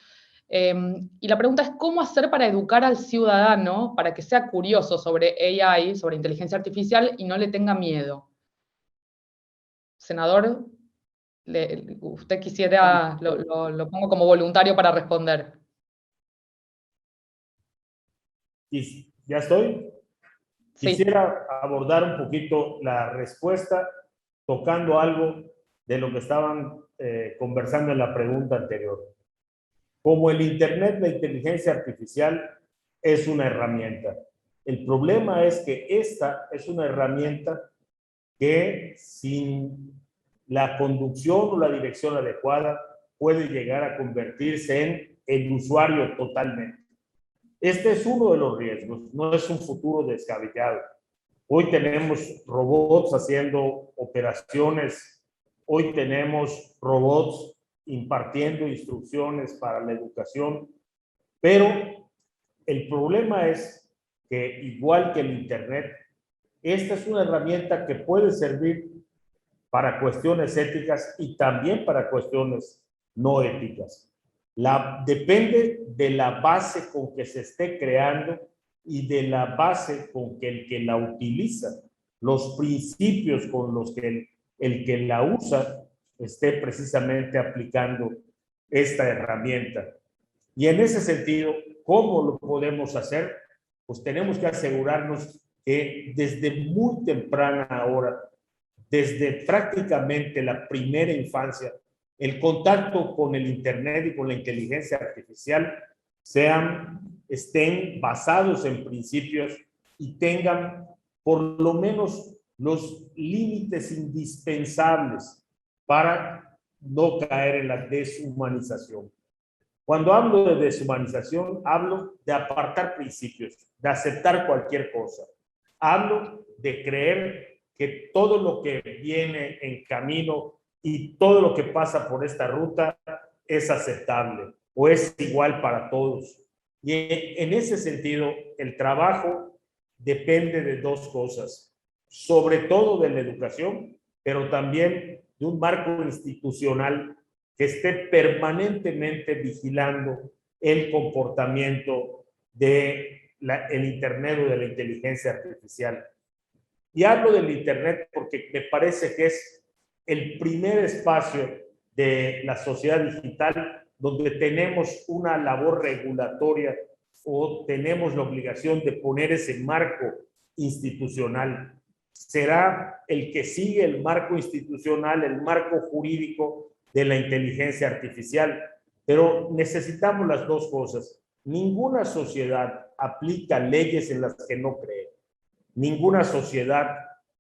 Y la pregunta es, ¿cómo hacer para educar al ciudadano para que sea curioso sobre AI, sobre inteligencia artificial, y no le tenga miedo? Senador, usted quisiera, lo pongo como voluntario para responder. ¿Y ya estoy? Sí. Quisiera abordar un poquito la respuesta tocando algo de lo que estaban conversando en la pregunta anterior. Como el Internet, la inteligencia artificial es una herramienta. El problema es que esta es una herramienta que sin la conducción o la dirección adecuada puede llegar a convertirse en el usuario totalmente. Este es uno de los riesgos, no es un futuro descabellado. Hoy tenemos robots haciendo operaciones, hoy tenemos robots impartiendo instrucciones para la educación, pero el problema es que, igual que el Internet, esta es una herramienta que puede servir para cuestiones éticas y también para cuestiones no éticas. Depende de la base con que se esté creando y de la base con que el que la utiliza, los principios con los que el que la usa esté precisamente aplicando esta herramienta. Y en ese sentido, ¿cómo lo podemos hacer? Pues tenemos que asegurarnos que desde muy temprana hora, desde prácticamente la primera infancia, el contacto con el Internet y con la inteligencia artificial estén basados en principios y tengan por lo menos los límites indispensables para no caer en la deshumanización. Cuando hablo de deshumanización, hablo de apartar principios, de aceptar cualquier cosa. Hablo de creer que todo lo que viene en camino y todo lo que pasa por esta ruta es aceptable o es igual para todos. Y en ese sentido, el trabajo depende de dos cosas, sobre todo de la educación, pero también de un marco institucional que esté permanentemente vigilando el comportamiento del Internet o de la inteligencia artificial. Y hablo del Internet porque me parece que es el primer espacio de la sociedad digital donde tenemos una labor regulatoria o tenemos la obligación de poner ese marco institucional. Será el que sigue el marco institucional, el marco jurídico de la inteligencia artificial, pero necesitamos las dos cosas. Ninguna sociedad aplica leyes en las que no cree.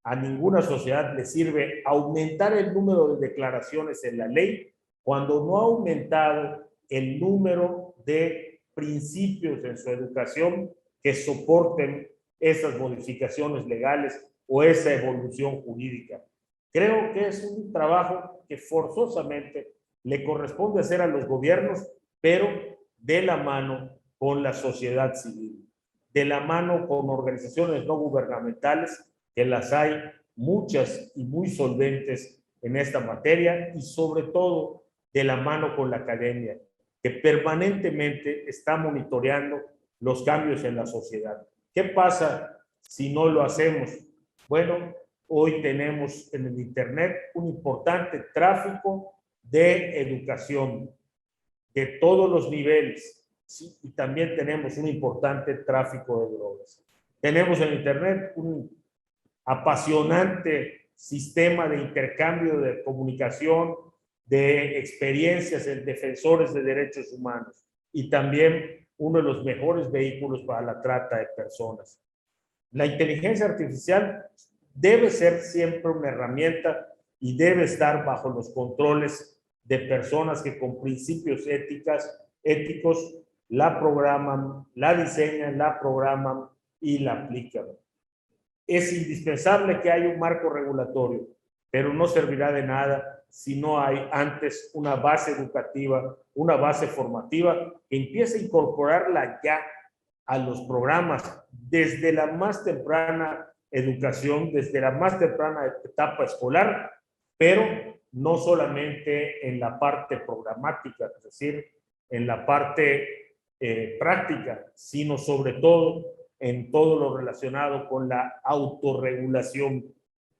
A ninguna sociedad le sirve aumentar el número de declaraciones en la ley cuando no ha aumentado el número de principios en su educación que soporten esas modificaciones legales o esa evolución jurídica. Creo que es un trabajo que forzosamente le corresponde hacer a los gobiernos, pero de la mano con la sociedad civil, de la mano con organizaciones no gubernamentales, que las hay muchas y muy solventes en esta materia, y sobre todo de la mano con la academia, que permanentemente está monitoreando los cambios en la sociedad. ¿Qué pasa si no lo hacemos? Bueno, hoy tenemos en el Internet un importante tráfico de educación de todos los niveles, ¿sí? Y también tenemos un importante tráfico de drogas. Tenemos en Internet un apasionante sistema de intercambio de comunicación, de experiencias en defensores de derechos humanos y también uno de los mejores vehículos para la trata de personas. La inteligencia artificial debe ser siempre una herramienta y debe estar bajo los controles de personas que con principios éticos la programan, la diseñan, la programan y la aplican. Es indispensable que haya un marco regulatorio, pero no servirá de nada si no hay antes una base educativa, una base formativa que empiece a incorporarla ya a los programas desde la más temprana educación, desde la más temprana etapa escolar, pero no solamente en la parte programática, es decir, en la parte práctica, sino sobre todo en todo lo relacionado con la autorregulación,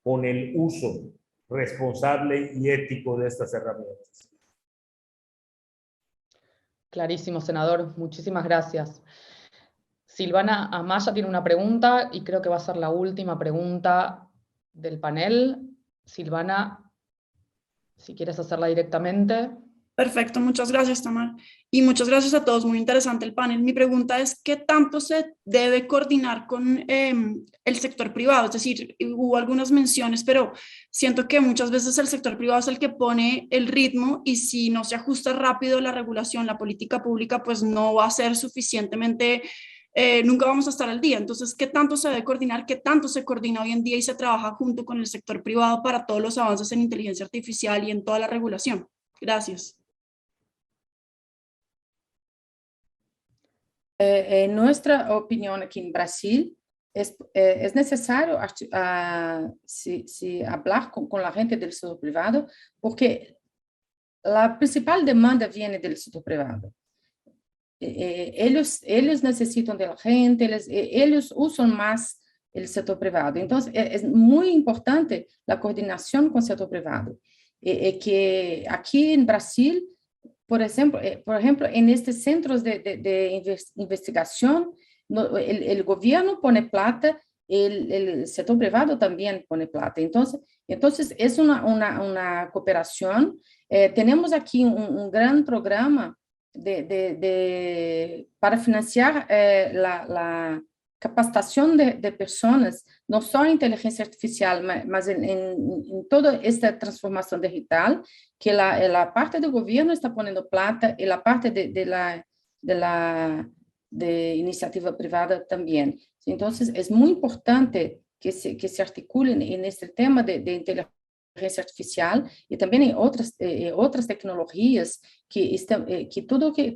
con el uso responsable y ético de estas herramientas. Clarísimo, senador. Muchísimas gracias. Silvana Amaya tiene una pregunta y creo que va a ser la última pregunta del panel. Silvana, si quieres hacerla directamente. Perfecto, muchas gracias, Tamar. Y muchas gracias a todos, muy interesante el panel. Mi pregunta es, ¿qué tanto se debe coordinar con el sector privado? Es decir, hubo algunas menciones, pero siento que muchas veces el sector privado es el que pone el ritmo y si no se ajusta rápido la regulación, la política pública, pues no va a ser suficientemente, nunca vamos a estar al día. Entonces, ¿qué tanto se debe coordinar? ¿Qué tanto se coordina hoy en día y se trabaja junto con el sector privado para todos los avances en inteligencia artificial y en toda la regulación? Gracias. En nuestra opinión aquí en Brasil, es necesario hablar con la gente del sector privado, porque la principal demanda viene del sector privado. Ellos necesitan de la gente, ellos usan más el sector privado. Entonces, es muy importante la coordinación con el sector privado. Que aquí en Brasil, por ejemplo, en estos centros de investigación, el gobierno pone plata, el sector privado también pone plata. Entonces es una cooperación. Tenemos aquí un gran programa para financiar la capacitación de personas, no solo en inteligencia artificial, mas en toda esta transformación digital, que la parte del gobierno está poniendo plata y la parte de iniciativa privada también. Entonces, es muy importante que se articulen en este tema de inteligencia artificial y también en otras tecnologías que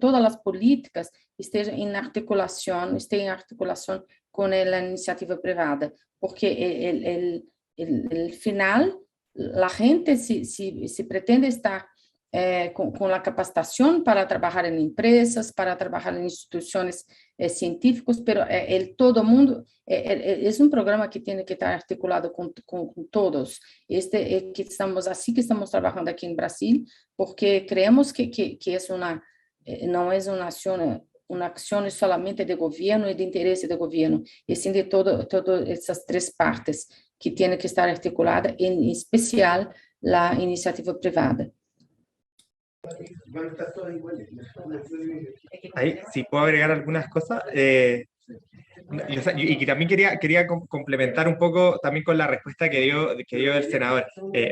todas las políticas estén en articulación con la iniciativa privada, porque el final, la gente si pretende estar con la capacitación para trabajar en empresas, para trabajar en instituciones científicas, pero todo mundo, es un programa que tiene que estar articulado con todos. Que estamos trabajando aquí en Brasil, porque creemos que no es una acción solamente de gobierno y de interés de gobierno, y sí de todas esas tres partes que tienen que estar articuladas, en especial la iniciativa privada. Ahí, si puedo agregar algunas cosas. Y que también quería complementar un poco también con la respuesta que dio el senador,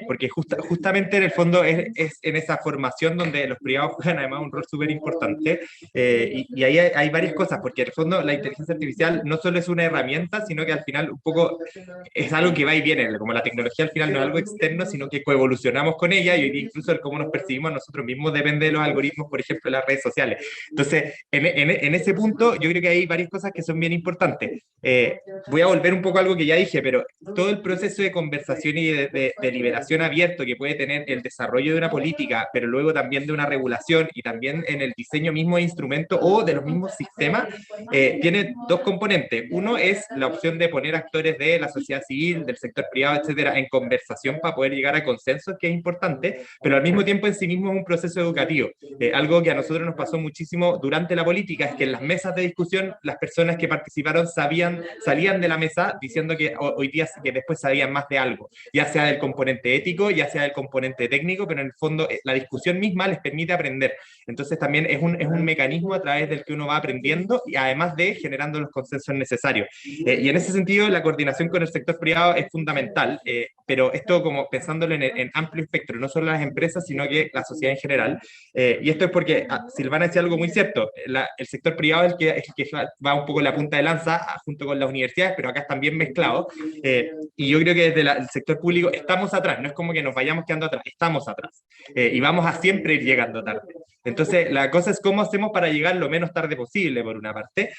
porque justamente en el fondo es en esa formación donde los privados juegan además un rol súper importante, y ahí hay varias cosas, porque en el fondo la inteligencia artificial no solo es una herramienta, sino que al final un poco es algo que va y viene, como la tecnología al final no es algo externo, sino que coevolucionamos con ella, y incluso el cómo nos percibimos nosotros mismos depende de los algoritmos, por ejemplo, de las redes sociales. Entonces, en ese punto yo creo que hay varias cosas que son bien importantes, importante. Voy a volver un poco a algo que ya dije, pero todo el proceso de conversación y de deliberación abierto que puede tener el desarrollo de una política, pero luego también de una regulación y también en el diseño mismo de instrumentos o de los mismos sistemas, tiene dos componentes. Uno es la opción de poner actores de la sociedad civil, del sector privado, etcétera, en conversación para poder llegar a consensos, que es importante, pero al mismo tiempo en sí mismo es un proceso educativo. Algo que a nosotros nos pasó muchísimo durante la política es que en las mesas de discusión las personas que participaron salían de la mesa diciendo que hoy día que después sabían más de algo, ya sea del componente ético, ya sea del componente técnico, pero en el fondo la discusión misma les permite aprender. Entonces también es un mecanismo a través del que uno va aprendiendo y además de generando los consensos necesarios. Y en ese sentido la coordinación con el sector privado es fundamental, pero esto como pensándolo en amplio espectro, no solo las empresas, sino que la sociedad en general. Y esto es porque Silvana decía algo muy cierto, el sector privado es el que va un poco en la punta de lanza junto con las universidades, pero acá están bien mezclados, y yo creo que desde el sector público estamos atrás, no es como que nos vayamos quedando atrás, estamos atrás, y vamos a siempre ir llegando tarde. Entonces, la cosa es cómo hacemos para llegar lo menos tarde posible, por una parte,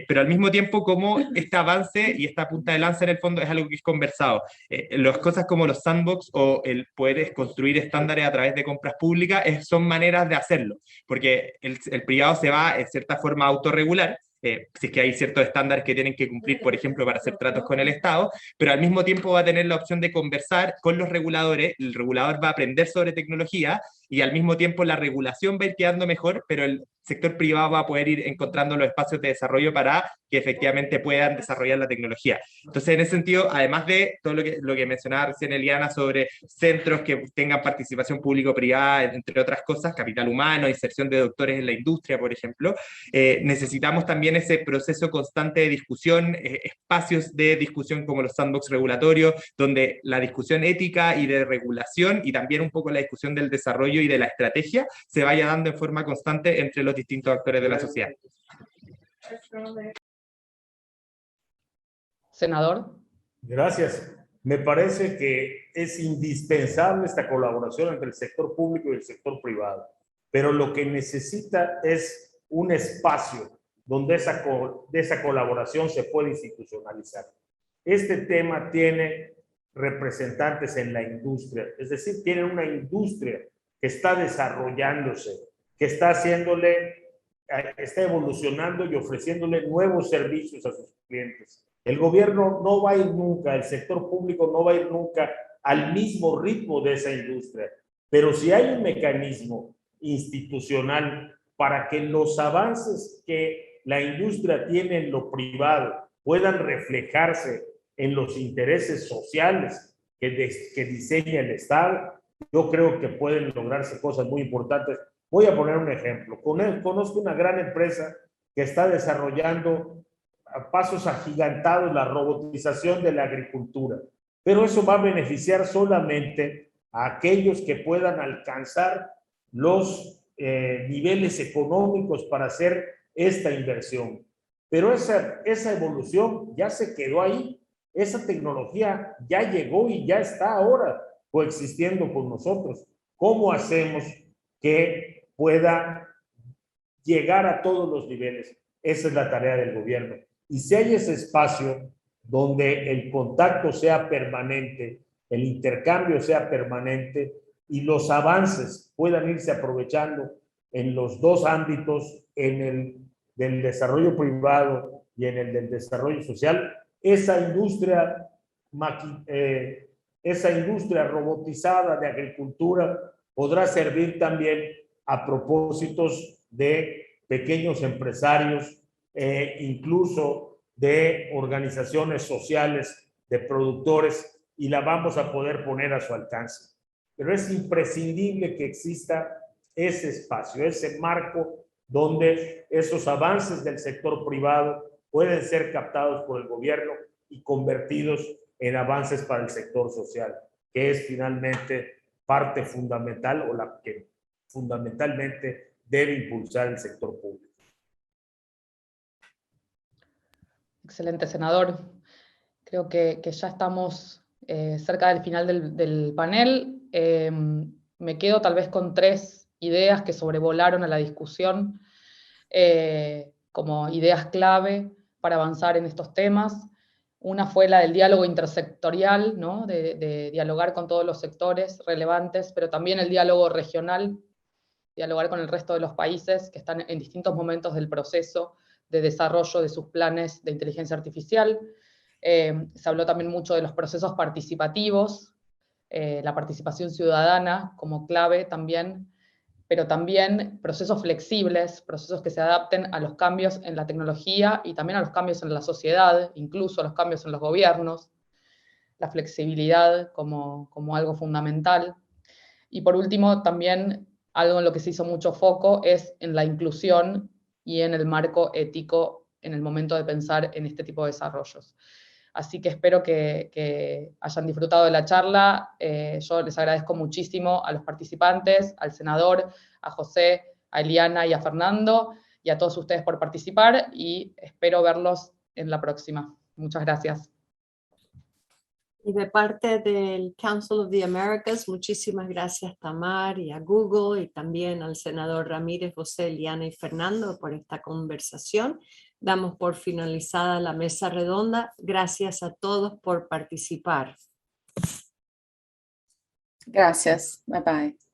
pero al mismo tiempo cómo este avance y esta punta de lanza en el fondo es algo que es conversado. Las cosas como los sandbox o el poder construir estándares a través de compras públicas son maneras de hacerlo, porque el privado se va en cierta forma a autorregular, si es que hay ciertos estándares que tienen que cumplir, por ejemplo, para hacer tratos con el Estado, pero al mismo tiempo va a tener la opción de conversar con los reguladores, el regulador va a aprender sobre tecnología y al mismo tiempo la regulación va a ir quedando mejor, pero el sector privado va a poder ir encontrando los espacios de desarrollo para que efectivamente puedan desarrollar la tecnología. Entonces, en ese sentido, además de todo lo que mencionaba recién Eliana sobre centros que tengan participación público-privada, entre otras cosas, capital humano, inserción de doctores en la industria, por ejemplo, necesitamos también ese proceso constante de discusión, espacios de discusión como los sandbox regulatorios, donde la discusión ética y de regulación y también un poco la discusión del desarrollo y de la estrategia se vaya dando en forma constante entre los distintos actores de la sociedad. Senador. Gracias. Me parece que es indispensable esta colaboración entre el sector público y el sector privado, pero lo que necesita es un espacio donde esa colaboración se puede institucionalizar. Este tema tiene representantes en la industria, es decir, tiene una industria que está desarrollándose, que está evolucionando y ofreciéndole nuevos servicios a sus clientes. El gobierno no va a ir nunca, el sector público no va a ir nunca al mismo ritmo de esa industria, pero si hay un mecanismo institucional para que los avances que la industria tiene en lo privado puedan reflejarse en los intereses sociales que diseña el Estado, yo creo que pueden lograrse cosas muy importantes. Voy a poner un ejemplo. Conozco una gran empresa que está desarrollando a pasos agigantados la robotización de la agricultura, pero eso va a beneficiar solamente a aquellos que puedan alcanzar los niveles económicos para hacer esta inversión. Pero esa evolución ya se quedó ahí, esa tecnología ya llegó y ya está ahora coexistiendo con nosotros. ¿Cómo hacemos que pueda llegar a todos los niveles? Esa es la tarea del gobierno. Y si hay ese espacio donde el contacto sea permanente, el intercambio sea permanente y los avances puedan irse aprovechando en los dos ámbitos, en el del desarrollo privado y en el del desarrollo social, esa industria robotizada de agricultura podrá servir también a propósitos de pequeños empresarios, incluso de organizaciones sociales, de productores, y la vamos a poder poner a su alcance. Pero es imprescindible que exista ese espacio, ese marco donde esos avances del sector privado pueden ser captados por el gobierno y convertidos en avances para el sector social, que es finalmente parte fundamental o la que fundamentalmente debe impulsar el sector público. Excelente, senador. Creo que ya estamos cerca del final del panel. Me quedo tal vez con 3 ideas que sobrevolaron a la discusión como ideas clave para avanzar en estos temas. Una fue la del diálogo intersectorial, ¿no? de dialogar con todos los sectores relevantes, pero también el diálogo regional, dialogar con el resto de los países que están en distintos momentos del proceso de desarrollo de sus planes de inteligencia artificial. Se habló también mucho de los procesos participativos, la participación ciudadana como clave también, pero también procesos flexibles, procesos que se adapten a los cambios en la tecnología y también a los cambios en la sociedad, incluso a los cambios en los gobiernos, la flexibilidad como algo fundamental. Y por último, también algo en lo que se hizo mucho foco es en la inclusión y en el marco ético en el momento de pensar en este tipo de desarrollos. Así que espero que hayan disfrutado de la charla. Yo les agradezco muchísimo a los participantes, al senador, a José, a Eliana y a Fernando, y a todos ustedes por participar, y espero verlos en la próxima. Muchas gracias. Y de parte del Council of the Americas, muchísimas gracias Tamar y a Google y también al senador Ramírez, José, Eliana y Fernando por esta conversación. Damos por finalizada la mesa redonda. Gracias a todos por participar. Gracias. Bye bye.